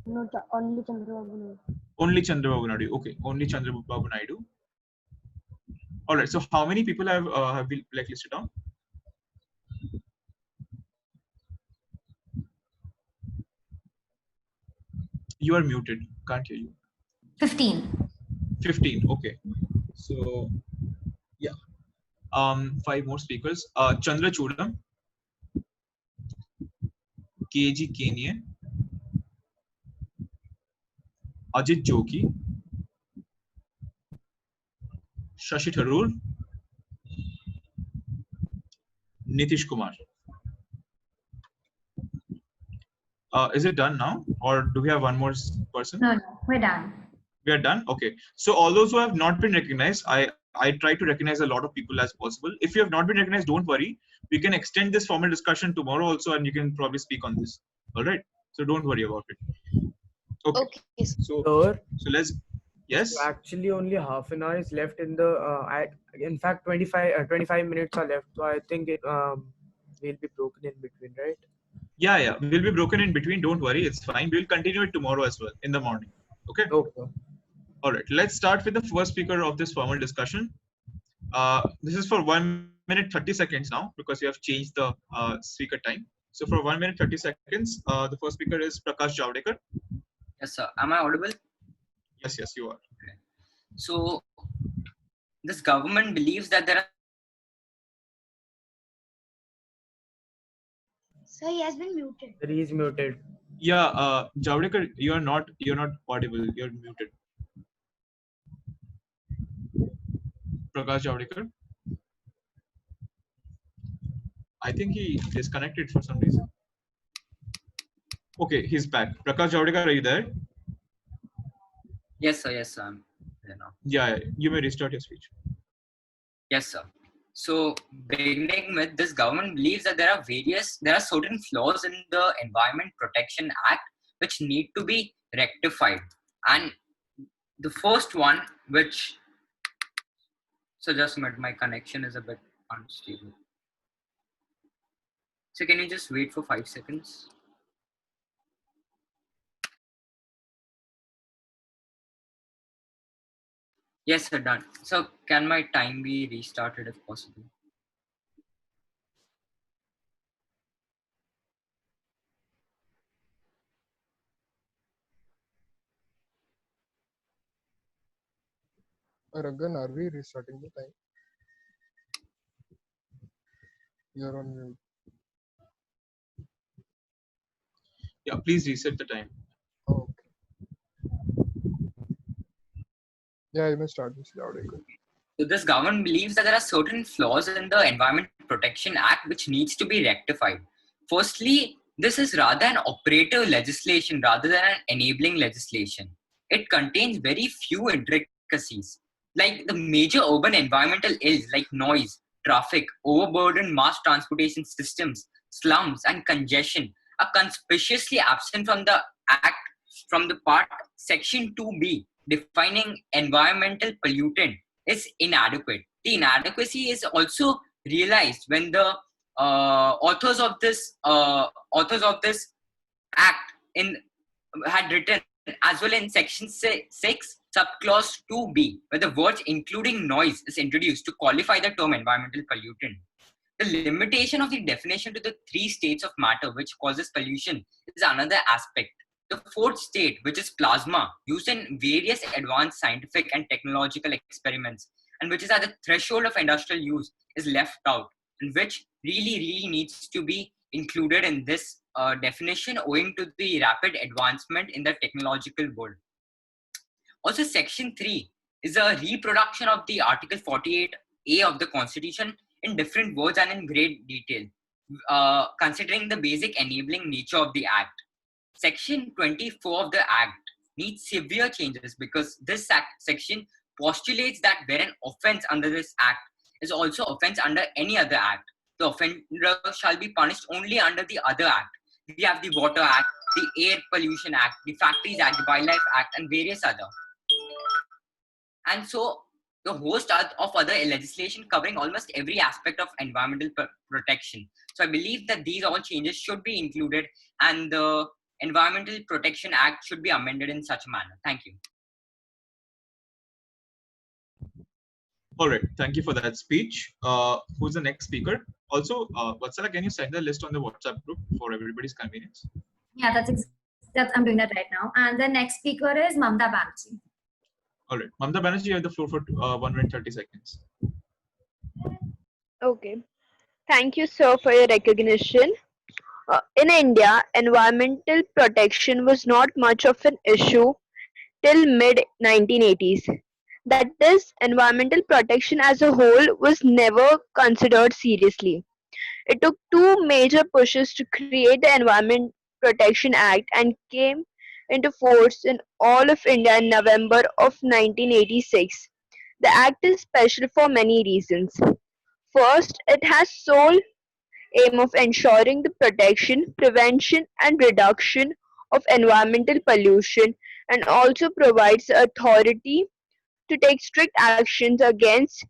No, only Chandrababu Naidu. Only Chandrababu Naidu. Okay, only Chandrababu Naidu. All right. So how many people have we listed down? You are muted. Can't hear you. 15. 15. Okay. So yeah. 5 more speakers. Chandra Chudam. KG Kenya. Ajit Joki. Shashi Tharoor. Nitish Kumar. Is it done now, or do we have one more person? No, we're done. We are done. Okay. So all those who have not been recognized, I try to recognize a lot of people as possible. If you have not been recognized, don't worry. We can extend this formal discussion tomorrow also, and you can probably speak on this. All right. So don't worry about it. Okay. So let's. Yes. So actually, only half an hour is left in the. In fact, 25 minutes are left. So I think it will be broken in between, right? Yeah. We'll be broken in between. Don't worry. It's fine. We'll continue it tomorrow as well in the morning. Okay. Okay. All right. Let's start with the first speaker of this formal discussion. This is for 1 minute 30 seconds now because you have changed the speaker time. So for 1 minute 30 seconds, the first speaker is Prakash Javadekar. Yes, sir. Am I audible? Yes, you are. So this government believes that there are So he has been muted. He is muted. Yeah, Javadekar, you're not audible. You're muted. Prakash Javadekar. I think he disconnected for some reason. Okay, he's back. Prakash Javadekar, are you there? yes, sir. Yes, sir. I'm there now. Yeah, you may restart your speech. Yes, sir. So beginning with, this government believes that there are certain flaws in the Environment Protection Act which need to be rectified. And the first one, which, so just a minute, my connection is a bit unstable. So can you just wait for 5 seconds? Yes, sir, done. So can my time be restarted if possible? Rangan, are we restarting the time? You're on mute. Yeah, please reset the time. Oh, okay. Yeah, you may start, Mr. Javadekar. So this government believes that there are certain flaws in the Environment Protection Act which needs to be rectified. Firstly, this is rather an operative legislation rather than an enabling legislation. It contains very few intricacies. Like the major urban environmental ills like noise, traffic, overburdened mass transportation systems, slums, and congestion are conspicuously absent from the Act from the part Section 2B defining environmental pollutant is inadequate. The inadequacy is also realized when the authors of this act in had written as well in section 6 subclause 2b, where the words including noise is introduced to qualify the term environmental pollutant. The limitation of the definition to the 3 states of matter which causes pollution is another aspect. The 4th state, which is plasma, used in various advanced scientific and technological experiments, and which is at the threshold of industrial use, is left out, and which really needs to be included in this definition owing to the rapid advancement in the technological world. Also, Section 3 is a reproduction of the Article 48A of the Constitution in different words and in great detail, considering the basic enabling nature of the Act. Section 24 of the Act needs severe changes because this section postulates that where an offense under this Act is also offense under any other Act, the offender shall be punished only under the other Act. We have the Water Act, the Air Pollution Act, the Factories Act, the Wildlife Act, and various other. And so the host of other legislation covering almost every aspect of environmental protection. So I believe that these all changes should be included and the Environmental Protection Act should be amended in such a manner. Thank you. All right, thank you for that speech. Who's the next speaker? Also, Vatsala, can you send the list on the WhatsApp group for everybody's convenience? Yeah, that's I'm doing that right now. And the next speaker is Mamta Banerjee. All right, Mamta Banerjee, you have the floor for 1 minute 30 seconds. Okay. Thank you, sir, for your recognition. In India, environmental protection was not much of an issue till mid-1980s. That is, environmental protection as a whole was never considered seriously. It took 2 major pushes to create the Environment Protection Act and came into force in all of India in November of 1986. The Act is special for many reasons. First, it has sole aim of ensuring the protection, prevention and reduction of environmental pollution and also provides the authority to take strict actions against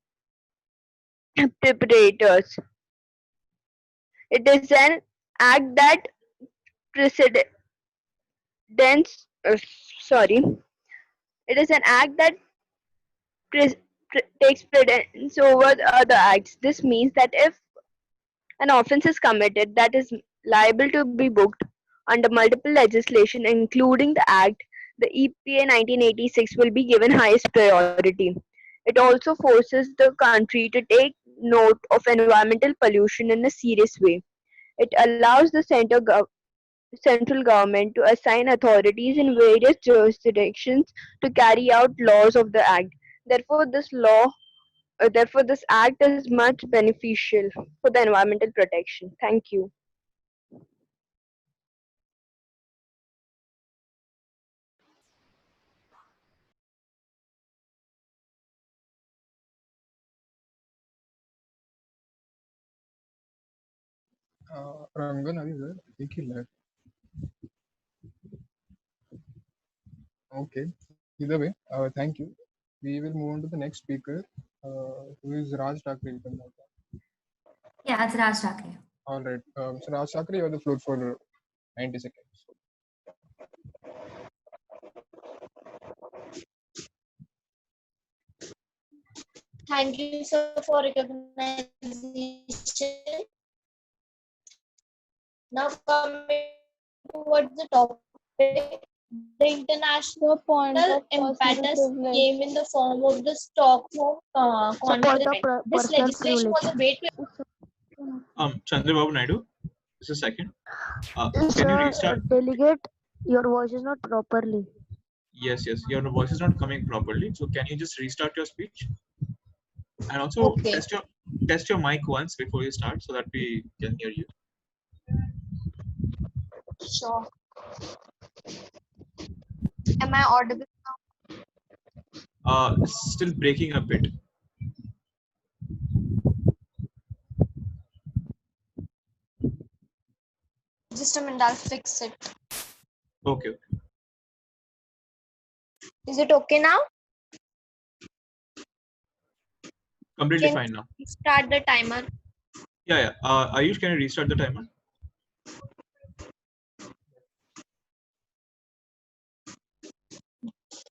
perpetrators. It is an act that precedents, sorry, it is an act that takes precedence over the other acts. This means that if an offence is committed that is liable to be booked under multiple legislation including the Act, the EPA 1986 will be given highest priority. It also forces the country to take note of environmental pollution in a serious way. It allows the central government to assign authorities in various jurisdictions to carry out laws of the act. Therefore, this act is much beneficial for the environmental protection. Thank you. Rangan, are you there? I think he left. Okay. Either way, thank you. We will move on to the next speaker, who is Raj Thakre. Yeah, it's Raj Thakre. All right. So Raj Thakre, you have the floor for 90 seconds. Thank you, sir, for recognition. Now coming towards the topic, the international impetus came in the form of the Stockholm Conference. This legislation was a way to. Chandrababu Naidu, just a second. Can you Sir, restart? delegate, your voice is not properly. Yes, your voice is not coming properly. So can you just restart your speech? And also test your mic once before you start so that we can hear you. Sure. Am I audible now? It's still breaking a bit. Just a minute, I'll fix it. Okay. Is it okay now? Completely fine now. Start the timer. Yeah. Ayush, can you restart the timer?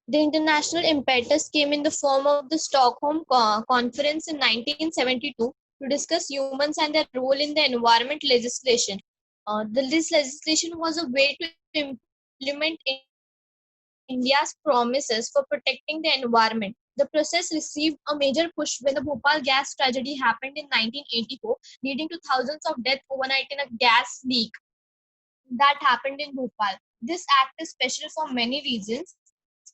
The international impetus came in the form of the Stockholm Conference in 1972 to discuss humans and their role in the environment legislation. This legislation was a way to implement India's promises for protecting the environment. The process received a major push when the Bhopal gas tragedy happened in 1984, leading to thousands of deaths overnight in a gas leak that happened in Bhopal. This act is special for many reasons.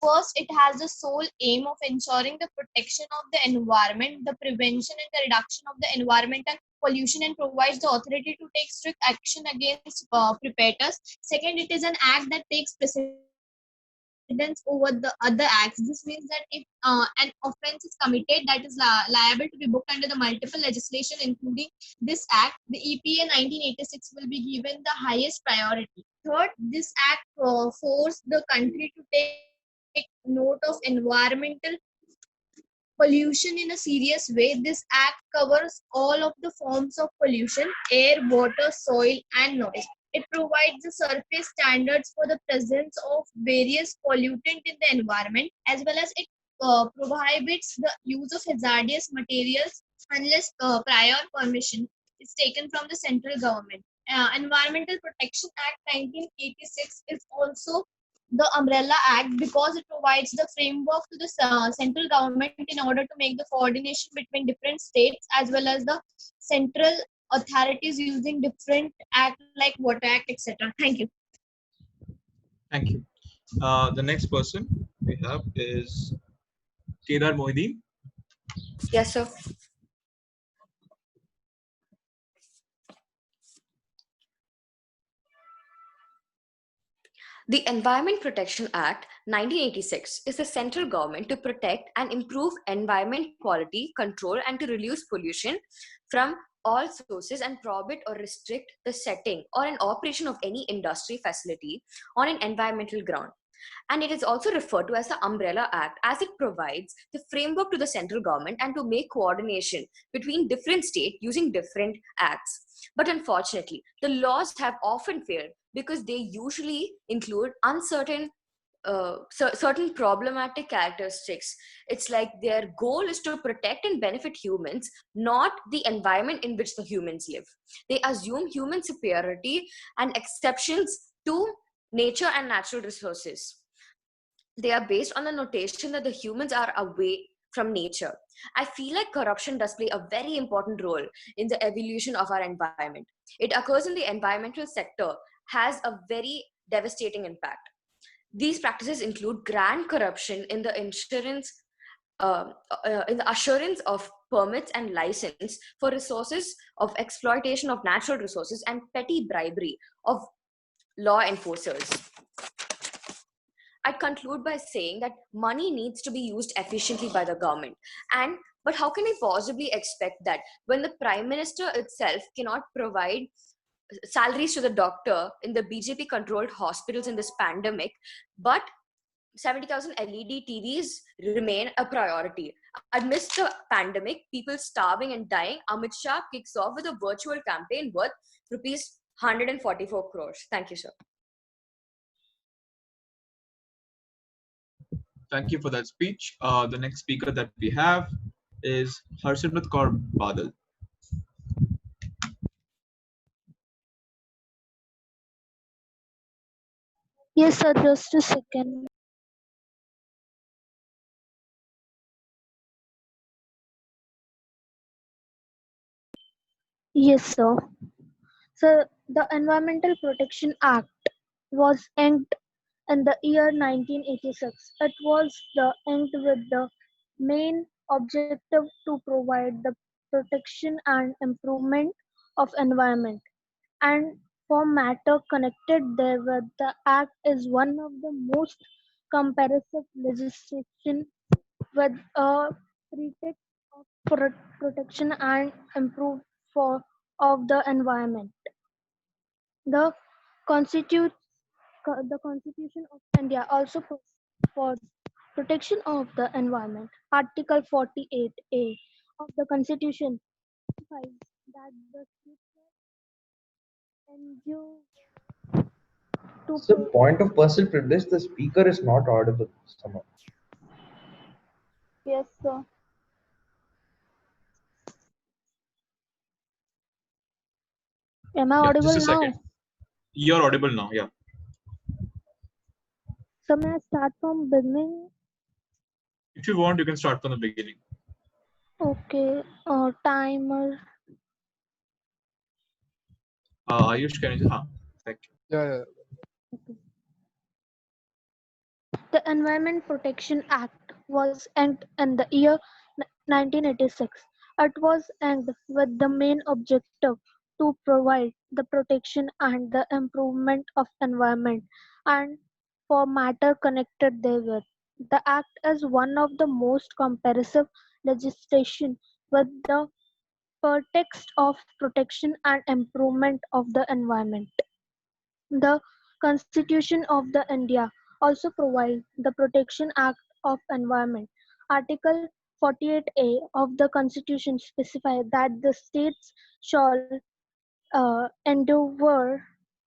First, it has the sole aim of ensuring the protection of the environment, the prevention and the reduction of the environmental pollution, and provides the authority to take strict action against perpetrators. Second, it is an act that takes precedence over the other acts. This means that if an offense is committed that is liable to be booked under the multiple legislation, including this act, the EPA 1986 will be given the highest priority. Third, this act forced the country to take note of environmental pollution in a serious way. This act covers all of the forms of pollution: air, water, soil, and noise. It provides the surface standards for the presence of various pollutants in the environment, as well as it prohibits the use of hazardous materials unless prior permission is taken from the central government. Environmental Protection Act 1986 is also the Umbrella Act because it provides the framework to the central government in order to make the coordination between different states as well as the central authorities using different act like Water Act, etc. Thank you. Thank you. The next person we have is Kedar Mohiddin. Yes, sir. The Environment Protection Act 1986 is the central government to protect and improve environment quality, control, and to reduce pollution from all sources and prohibit or restrict the setting or an operation of any industry facility on an environmental ground. And it is also referred to as the Umbrella Act, as it provides the framework to the central government and to make coordination between different states using different acts. But unfortunately, the laws have often failed because they usually include uncertain certain problematic characteristics. It's like their goal is to protect and benefit humans, not the environment in which the humans live. They assume human superiority and exceptions to nature and natural resources. they are based on the notation that the humans are away from nature. I feel like corruption does play a very important role in the evolution of our environment. It occurs in the environmental sector, has a very devastating impact. These practices include grand corruption in the assurance of permits and license for resources, of exploitation of natural resources, and petty bribery of law enforcers. I'd conclude by saying that money needs to be used efficiently by the government. But how can we possibly expect that when the Prime Minister itself cannot provide salaries to the doctor in the BJP controlled hospitals in this pandemic, but 70,000 LED TVs remain a priority? Amidst the pandemic, people starving and dying, Amit Shah kicks off with a virtual campaign worth rupees 144 crores. Thank you, sir. Thank you for that speech. The next speaker that we have is Harsimrat Kaur Badal. Yes, sir, just a second. Yes, sir. So, the Environmental Protection Act was inked in the year 1986. It was inked with the main objective to provide the protection and improvement of environment. And for matter connected therewith, the Act is one of the most comprehensive legislation with a pretext of protection and improve for of the environment. The constitute the Constitution of India also for protection of the environment. Article 48A of the Constitution specifies that the state endure to So, point of personal privilege, the speaker is not audible somehow. Yes, sir. Am I Yeah, audible just a second. now? You're audible now. Yeah. So may I start from beginning? If you want, you can start from the beginning. Okay. Timer. Ayush, can you? Thank you. Yeah. The Environment Protection Act was inked in the year 1986. It was inked with the main objective to provide the protection and the improvement of environment and for matter connected therewith. The Act is one of the most comprehensive legislation with the pretext of protection and improvement of the environment. The Constitution of the India also provides the Protection Act of Environment. Article 48A of the Constitution specifies that the states shall endeavour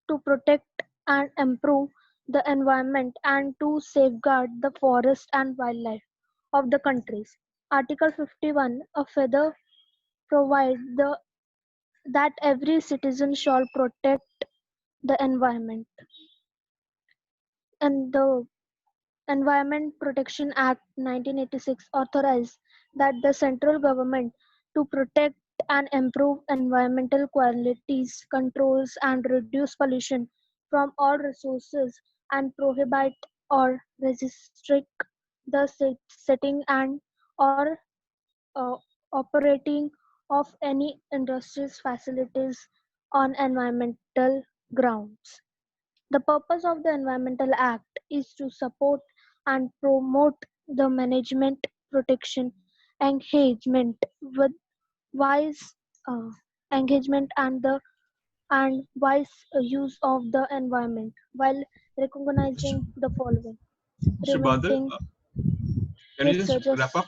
to protect and improve the environment and to safeguard the forest and wildlife of the countries. Article 51 of further provides that every citizen shall protect the environment. And the Environment Protection Act 1986 authorized that the central government to protect and improve environmental qualities, controls and reduce pollution from all resources and prohibit or restrict the setting and or uh, operating of any industries facilities on environmental grounds. The purpose of the Environmental Act is to support and promote the management, protection, engagement with wise engagement and wise use of the environment while recognizing the following. Mr. Badal, Preventing, can you yes sir, just wrap up?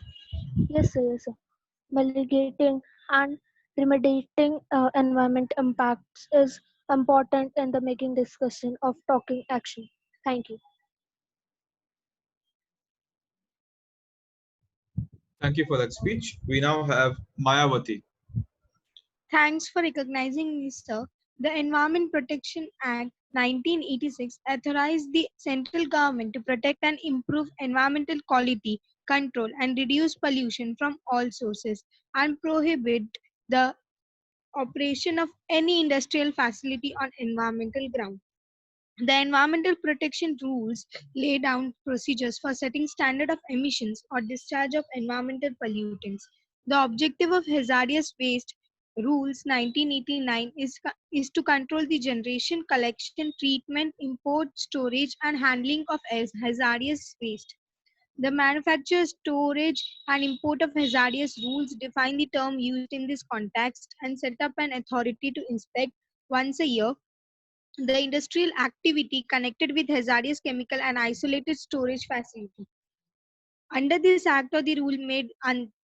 yes sir. Mitigating and remediating environment impacts is important in the making discussion of talking action. Thank you. Thank you for that speech. We now have Mayawati. Thanks for recognizing me, sir. The Environment Protection Act 1986 authorized the central government to protect and improve environmental quality control and reduce pollution from all sources and prohibit the operation of any industrial facility on environmental ground. The environmental protection rules lay down procedures for setting standard of emissions or discharge of environmental pollutants. The objective of hazardous waste rules 1989 is to control the generation, collection, treatment, import, storage and handling of hazardous waste. The manufacture, storage, and import of hazardous rules define the term used in this context and set up an authority to inspect once a year the industrial activity connected with hazardous chemical and isolated storage facility. Under this act or the rule made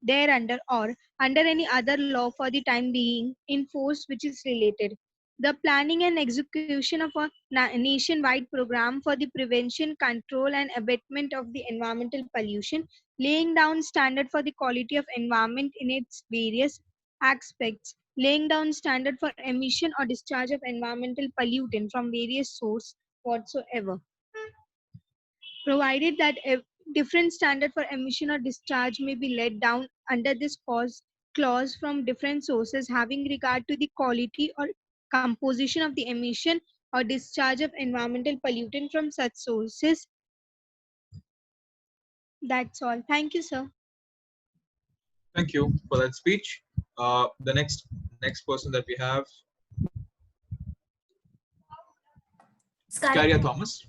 thereunder or under any other law for the time being in force which is related. The planning and execution of a nationwide program for the prevention, control and abatement of the environmental pollution, laying down standard for the quality of environment in its various aspects, laying down standard for emission or discharge of environmental pollutant from various sources whatsoever. Provided that a different standard for emission or discharge may be laid down under this clause from different sources having regard to the quality or composition of the emission or discharge of environmental pollutant from such sources. That's all. Thank you, sir. Thank you for that speech. The next person that we have, Scaria Thomas.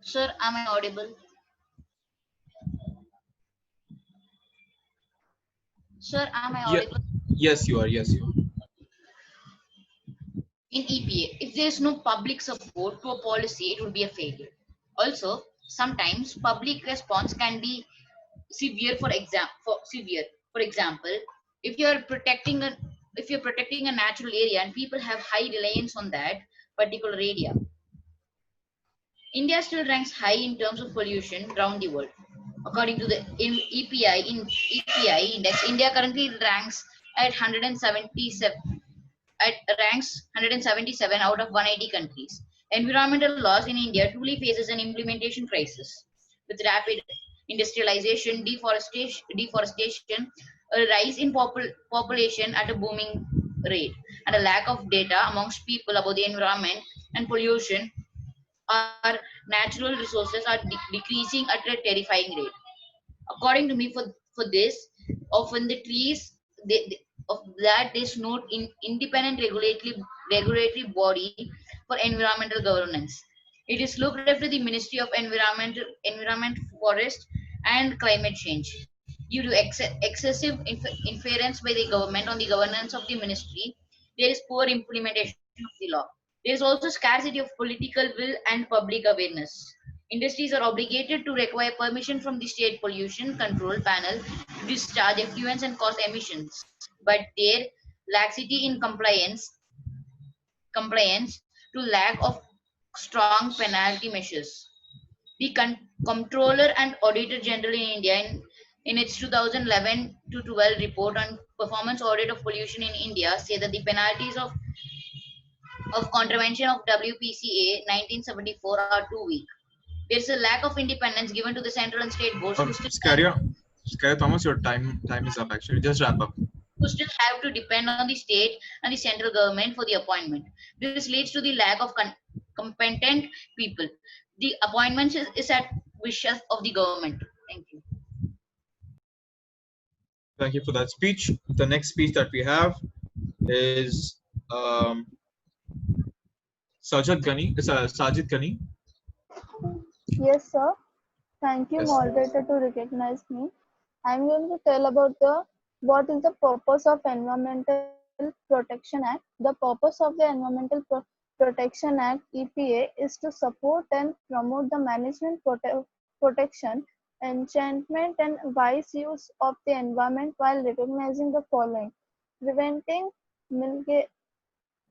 Sir, am I audible? Sir, am I audible? Yes, you are. Yes, you are. In EPA, if there is no public support to a policy, it would be a failure. Also, sometimes public response can be severe. For example, if you're protecting a natural area and people have high reliance on that particular area, India still ranks high in terms of pollution around the world. According to the EPI index, India currently ranks at 177 out of 180 countries. Environmental laws in India truly faces an implementation crisis with rapid industrialization, deforestation, a rise in population at a booming rate, and a lack of data amongst people about the environment and pollution. Our natural resources are decreasing at a terrifying rate. According to me, for this, often the trees of that is not independent regulatory body for environmental governance. It is looked after the Ministry of Environment, Forest and Climate Change. Due to excessive interference by the government on the governance of the ministry, there is poor implementation of the law. There is also scarcity of political will and public awareness. Industries are obligated to require permission from the state pollution control panel to discharge effluents and cause emissions, but their laxity in compliance to lack of strong penalty measures. The Comptroller and Auditor General in India, in its 2011 to 12 report on performance audit of pollution in India, say that the penalties of contravention of WPCA 1974 are too weak. There is a lack of independence given to the central and state boards. Scaria Thomas, your time is up. Actually, just wrap up. Who still have to depend on the state and the central government for the appointment. This leads to the lack of competent people. The appointment is at wishes of the government. Thank you. Thank you for that speech. The next speech that we have is Sajid Ghani. Yes, sir. Thank you, Yes. moderator, to recognize me. I'm going to tell about what is the purpose of Environmental Protection Act. The purpose of the Environmental Protection Act (EPA) is to support and promote the management, protection, enchantment, and wise use of the environment while recognizing the following: preventing,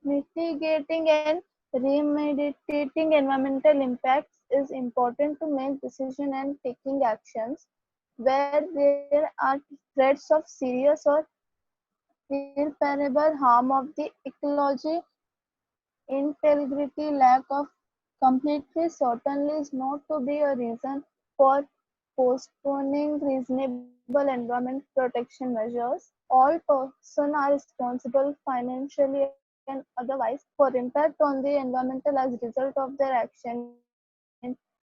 mitigating, and remediating environmental impacts is important to make decisions and taking actions where there are threats of serious or irreparable harm of the ecology, integrity, lack of completely certainly is not to be a reason for postponing reasonable environment protection measures. All persons are responsible financially and otherwise for impact on the environmental as a result of their action.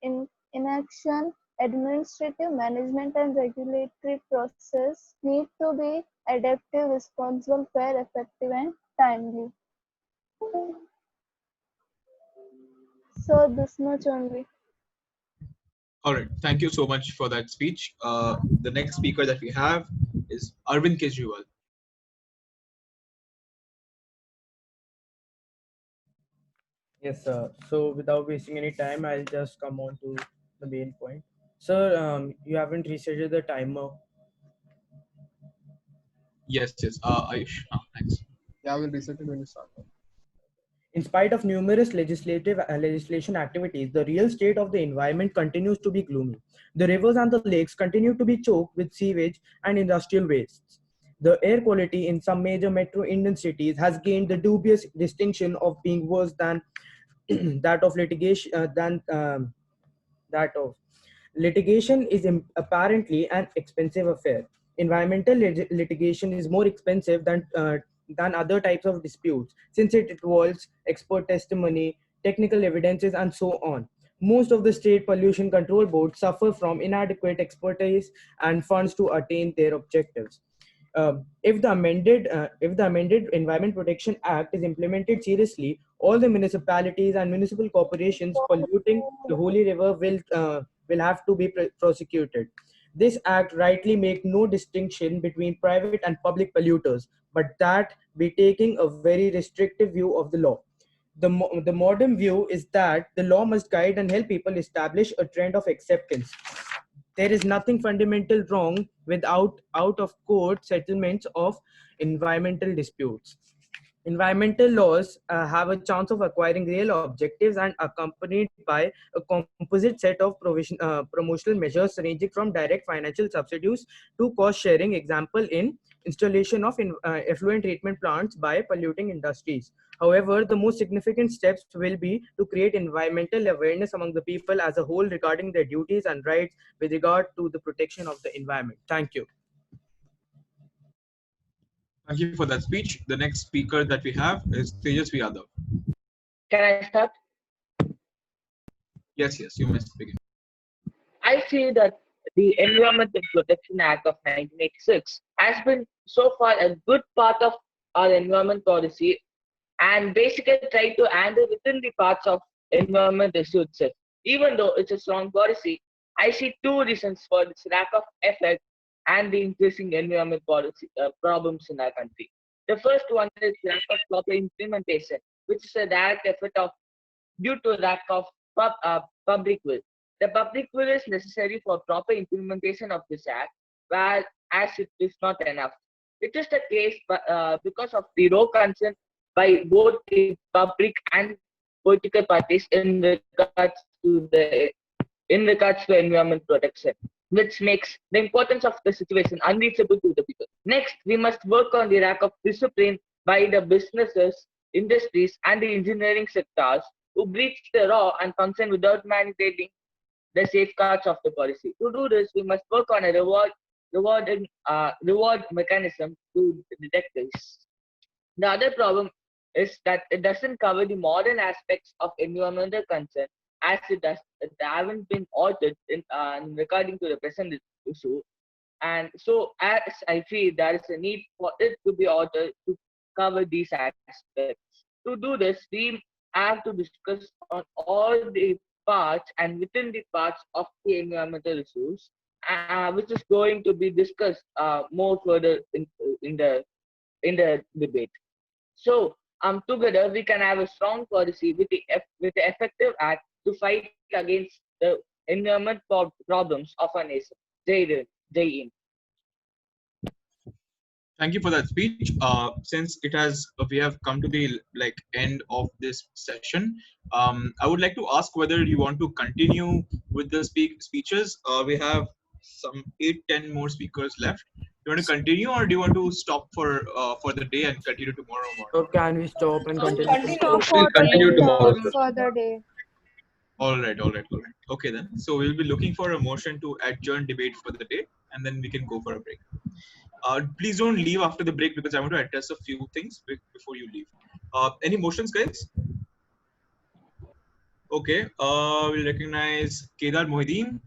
In inaction, administrative, management and regulatory process need to be adaptive, responsible, fair, effective and timely. So this much only. All right. Thank you so much for that speech. The next speaker that we have is Arvind Kejriwal. Yes, sir. So without wasting any time, I'll just come on to the main point. Sir, you haven't resetted the timer. Yes, yes. Ayush. Thanks. Yeah, I will reset it when you start. In spite of numerous legislation activities, the real state of the environment continues to be gloomy. The rivers and the lakes continue to be choked with sewage and industrial wastes. The air quality in some major metro Indian cities has gained the dubious distinction of being worse than that of litigation that of litigation is apparently an expensive affair. Environmental litigation is more expensive than other types of disputes since it involves expert testimony, technical evidences, and so on. Most of the state pollution control boards suffer from inadequate expertise and funds to attain their objectives. If the amended Environment Protection Act is implemented seriously, all the municipalities and municipal corporations polluting the Holy River will have to be prosecuted. This act rightly make no distinction between private and public polluters, but that be taking a very restrictive view of the law. The modern view is that the law must guide and help people establish a trend of acceptance. There is nothing fundamental wrong with out of court settlements of environmental disputes. Environmental laws have a chance of acquiring real objectives and accompanied by a composite set of promotional measures ranging from direct financial subsidies to cost sharing, example in installation of effluent treatment plants by polluting industries. However, the most significant steps will be to create environmental awareness among the people as a whole regarding their duties and rights with regard to the protection of the environment. Thank you. Thank you for that speech. The next speaker that we have is Tejasvi Yadav. Can I start? Yes, yes, you must begin. I see that the Environmental Protection Act of 1986 has been so far a good part of our environment policy and basically try to handle within the parts of environment issue itself. Even though it's a strong policy, I see two reasons for this lack of effect and the increasing environment policy problems in our country. The first one is lack of proper implementation, which is a direct effect of due to lack of public will. The public will is necessary for proper implementation of this act, whereas it is not enough. It is the case because of the low concern by both the public and political parties in regards to environment protection, which makes the importance of the situation unreachable to the people. Next, we must work on the lack of discipline by the businesses, industries, and the engineering sectors who breach the law and function without mandating the safeguards of the policy. To do this, we must work on a reward mechanism to detect this. The other problem is that it doesn't cover the modern aspects of environmental concern as it haven't been altered in regarding to the present issue. And so as I feel there is a need for it to be altered to cover these aspects. To do this, we have to discuss on all the parts and within the parts of the environmental issues, which is going to be discussed more further in the debate. So together we can have a strong policy with the effective act to fight against the environment problems of our nation. Jai Hind. Thank you for that speech. Since we have come to the end of this session, I would like to ask whether you want to continue with the speeches. We have some 8-10 more speakers left. Do you want to continue, or do you want to stop for the day and continue tomorrow morning? So can we stop and continue? Stop We'll for continue tomorrow, the sir. further day. All right. Okay then. So we'll be looking for a motion to adjourn debate for the day, and then we can go for a break. Please don't leave after the break because I want to address a few things before you leave. Any motions, guys? Okay. We'll recognize Kedar Mohideen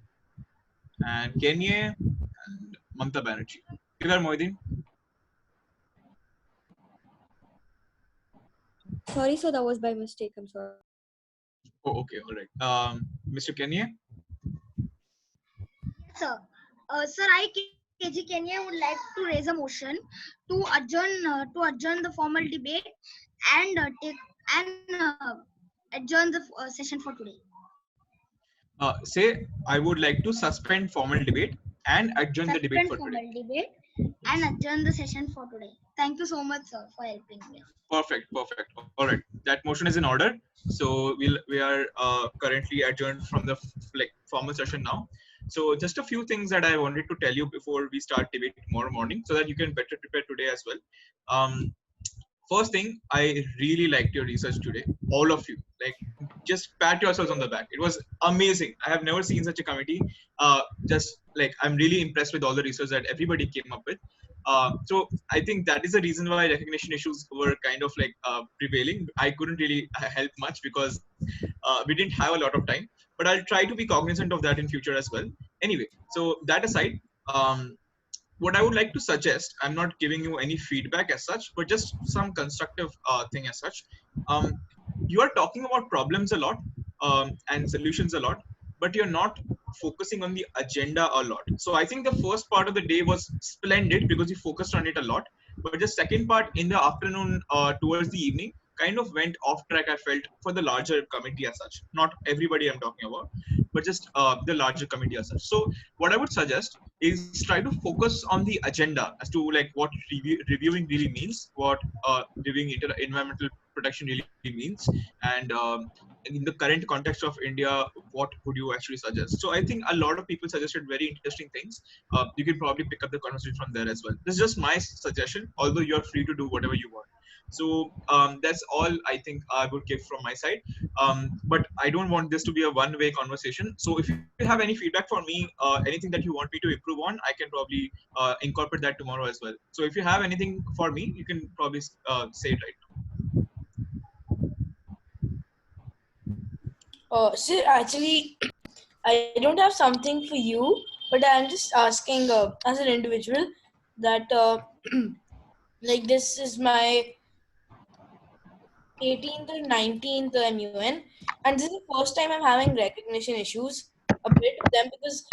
and Kenya and Mamta Banerjee. Kedar Mohideen. Sorry, sir, that was by mistake. I'm sorry. Oh, okay. All right. Mr. Kenya. Sir, sir, I KG Kenya would like to raise a motion to adjourn the formal debate and adjourn the session for today. Say I would like to suspend formal debate and adjourn the debate for today. Suspend formal debate and adjourn the session for today. Thank you so much, sir, for helping me. Perfect. All right. That motion is in order. So we are currently adjourned from the formal session now. So just a few things that I wanted to tell you before we start debate tomorrow morning, so that you can better prepare today as well. First thing, I really liked your research today, all of you. Like, just pat yourselves on the back. It was amazing. I have never seen such a committee. Just like, I'm really impressed with all the research that everybody came up with. So I think that is the reason why recognition issues were kind of like prevailing. I couldn't really help much because we didn't have a lot of time, but I'll try to be cognizant of that in future as well. Anyway, so that aside, what I would like to suggest, I'm not giving you any feedback as such, but just some constructive thing as such. You are talking about problems a lot and solutions a lot, but you're not focusing on the agenda a lot. So I think the first part of the day was splendid because you focused on it a lot. But the second part in the afternoon towards the evening kind of went off track, I felt, for the larger committee as such. Not everybody I'm talking about, but just the larger committee as such. So what I would suggest is try to focus on the agenda as to like what reviewing really means, what reviewing environmental protection really means, and in the current context of India, what would you actually suggest? So I think a lot of people suggested very interesting things. You can probably pick up the conversation from there as well. This is just my suggestion, although you're free to do whatever you want. So that's all I think I would give from my side. But I don't want this to be a one-way conversation. So if you have any feedback for me, anything that you want me to improve on, I can probably incorporate that tomorrow as well. So if you have anything for me, you can probably say it right now. Sir, actually, I don't have something for you, but I'm just asking as an individual that like this is my 18th or 19th MUN, and this is the first time I'm having recognition issues a bit with them because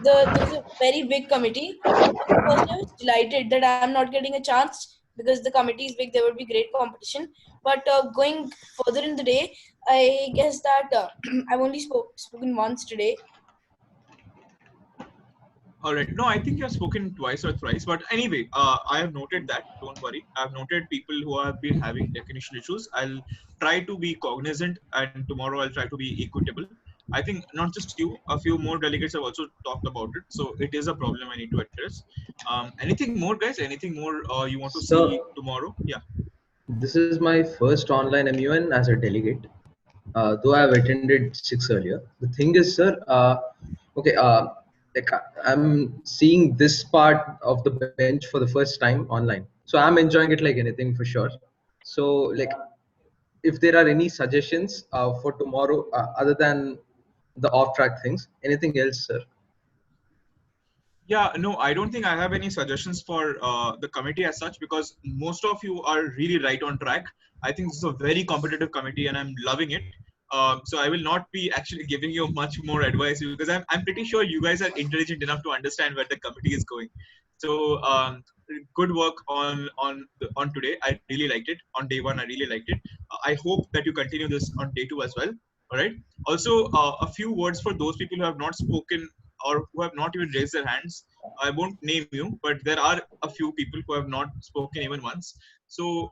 there's a very big committee. And first, I was delighted that I'm not getting a chance because the committee is big. There would be great competition. But going further in the day, I guess that I've only spoken once today. All right. No, I think you have spoken twice or thrice. But anyway, I have noted that. Don't worry. I've noted people who have been having recognition issues. I'll try to be cognizant, and tomorrow I'll try to be equitable. I think not just you, a few more delegates have also talked about it. So it is a problem I need to address. Anything more, guys? Anything more you want to see tomorrow? Yeah. This is my first online MUN as a delegate, though I have attended 6 earlier. The thing is, sir, okay, like I'm seeing this part of the bench for the first time online. So I'm enjoying it like anything for sure. So like, if there are any suggestions for tomorrow other than the off-track things, anything else, sir? Yeah, no, I don't think I have any suggestions for the committee as such, because most of you are really right on track. I think this is a very competitive committee and I'm loving it. So I will not be actually giving you much more advice because I'm pretty sure you guys are intelligent enough to understand where the committee is going. So good work on today. I really liked it. On day one, I really liked it. I hope that you continue this on day two as well. All right. Also, a few words for those people who have not spoken or who have not even raised their hands. I won't name you, but there are a few people who have not spoken even once. So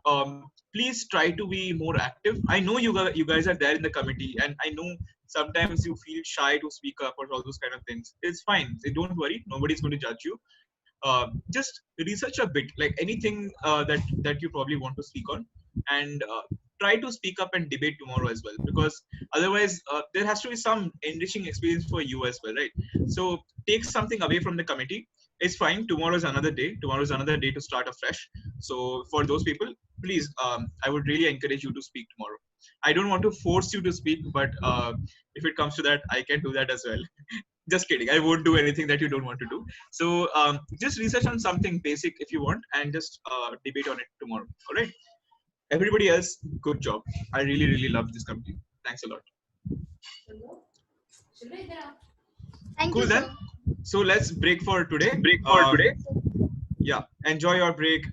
please try to be more active. I know you guys are there in the committee, and I know sometimes you feel shy to speak up or all those kind of things. It's fine. Don't worry. Nobody's going to judge you. Just research a bit, like anything that you probably want to speak on, and try to speak up and debate tomorrow as well, because otherwise there has to be some enriching experience for you as well, right? So take something away from the committee. It's fine. Tomorrow is another day. Tomorrow is another day to start afresh. So for those people, please, I would really encourage you to speak tomorrow. I don't want to force you to speak, but if it comes to that, I can do that as well. Just kidding. I won't do anything that you don't want to do. So just research on something basic if you want, and just debate on it tomorrow. All right. Everybody else, good job. I really, really love this committee. Thanks a lot. Thank Cool you, then. sir. So let's break for today. Yeah. Enjoy your break.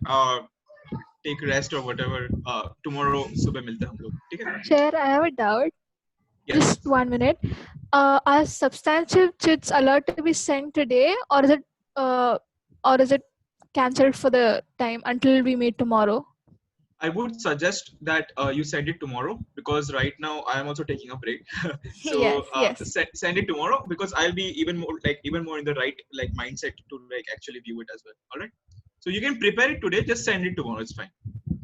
Take rest or whatever. Tomorrow सुबह मिलते हैं हम लोग. ठीक है? Chair, I have a doubt. Yes. Just 1 minute. Are substantive chits allowed to be sent today, or is it cancelled for the time until we meet tomorrow? I would suggest that you send it tomorrow, because right now I am also taking a break. So Yes. send it tomorrow, because I'll be even more in the right mindset to actually view it as well. All right. So you can prepare it today. Just send it tomorrow. It's fine.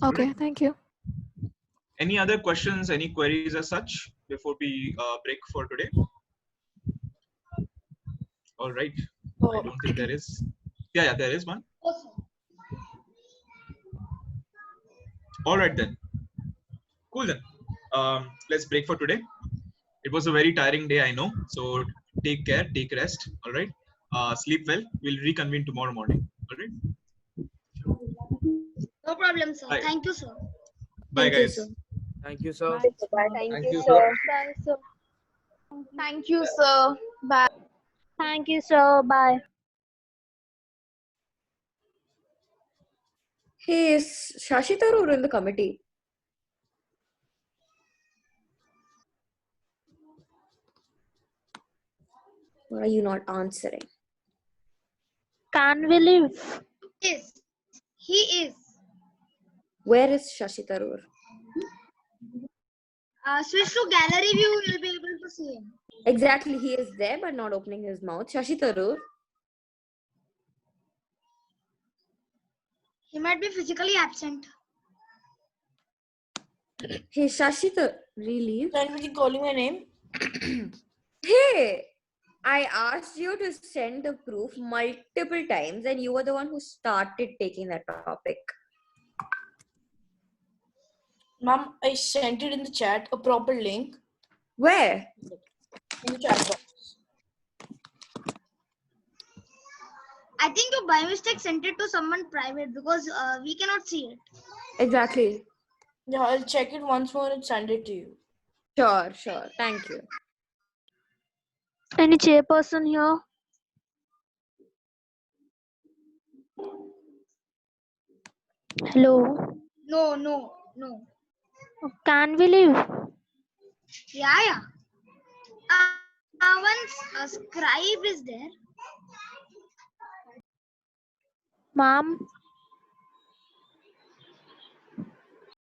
Okay, Alright? thank you. Any other questions? Any queries as such before we break for today? All right. I don't think there is. Yeah, there is one. All right then. Cool then. Let's break for today. It was a very tiring day, I know. So take care, take rest. All right. Sleep well. We'll reconvene tomorrow morning. All right. No problem, sir. Bye. Thank you, sir. Bye, guys. Thank you, sir. Thank you, sir. Thanks, sir. Thank you, sir. Bye. Thank you, sir. Bye. Hey, is Shashi Tharoor in the committee? Why are you not answering? Can we leave? Yes, he is. Where is Shashi Tharoor? Switch to gallery view, you'll be able to see him. Exactly, he is there but not opening his mouth. Shashi Tharoor? He might be physically absent. Hey, Shashi Tharoor, really? Anybody calling my name? Hey, I asked you to send the proof multiple times and you were the one who started taking that topic. Ma'am, I sent it in the chat, a proper link. Where? In the chat box. I think you by mistake sent it to someone private, because we cannot see it. Exactly. Yeah, I'll check it once more and send it to you. Sure. Thank you. Any chairperson here? Hello. No. Can we leave? Yeah. Once a scribe is there. Ma'am,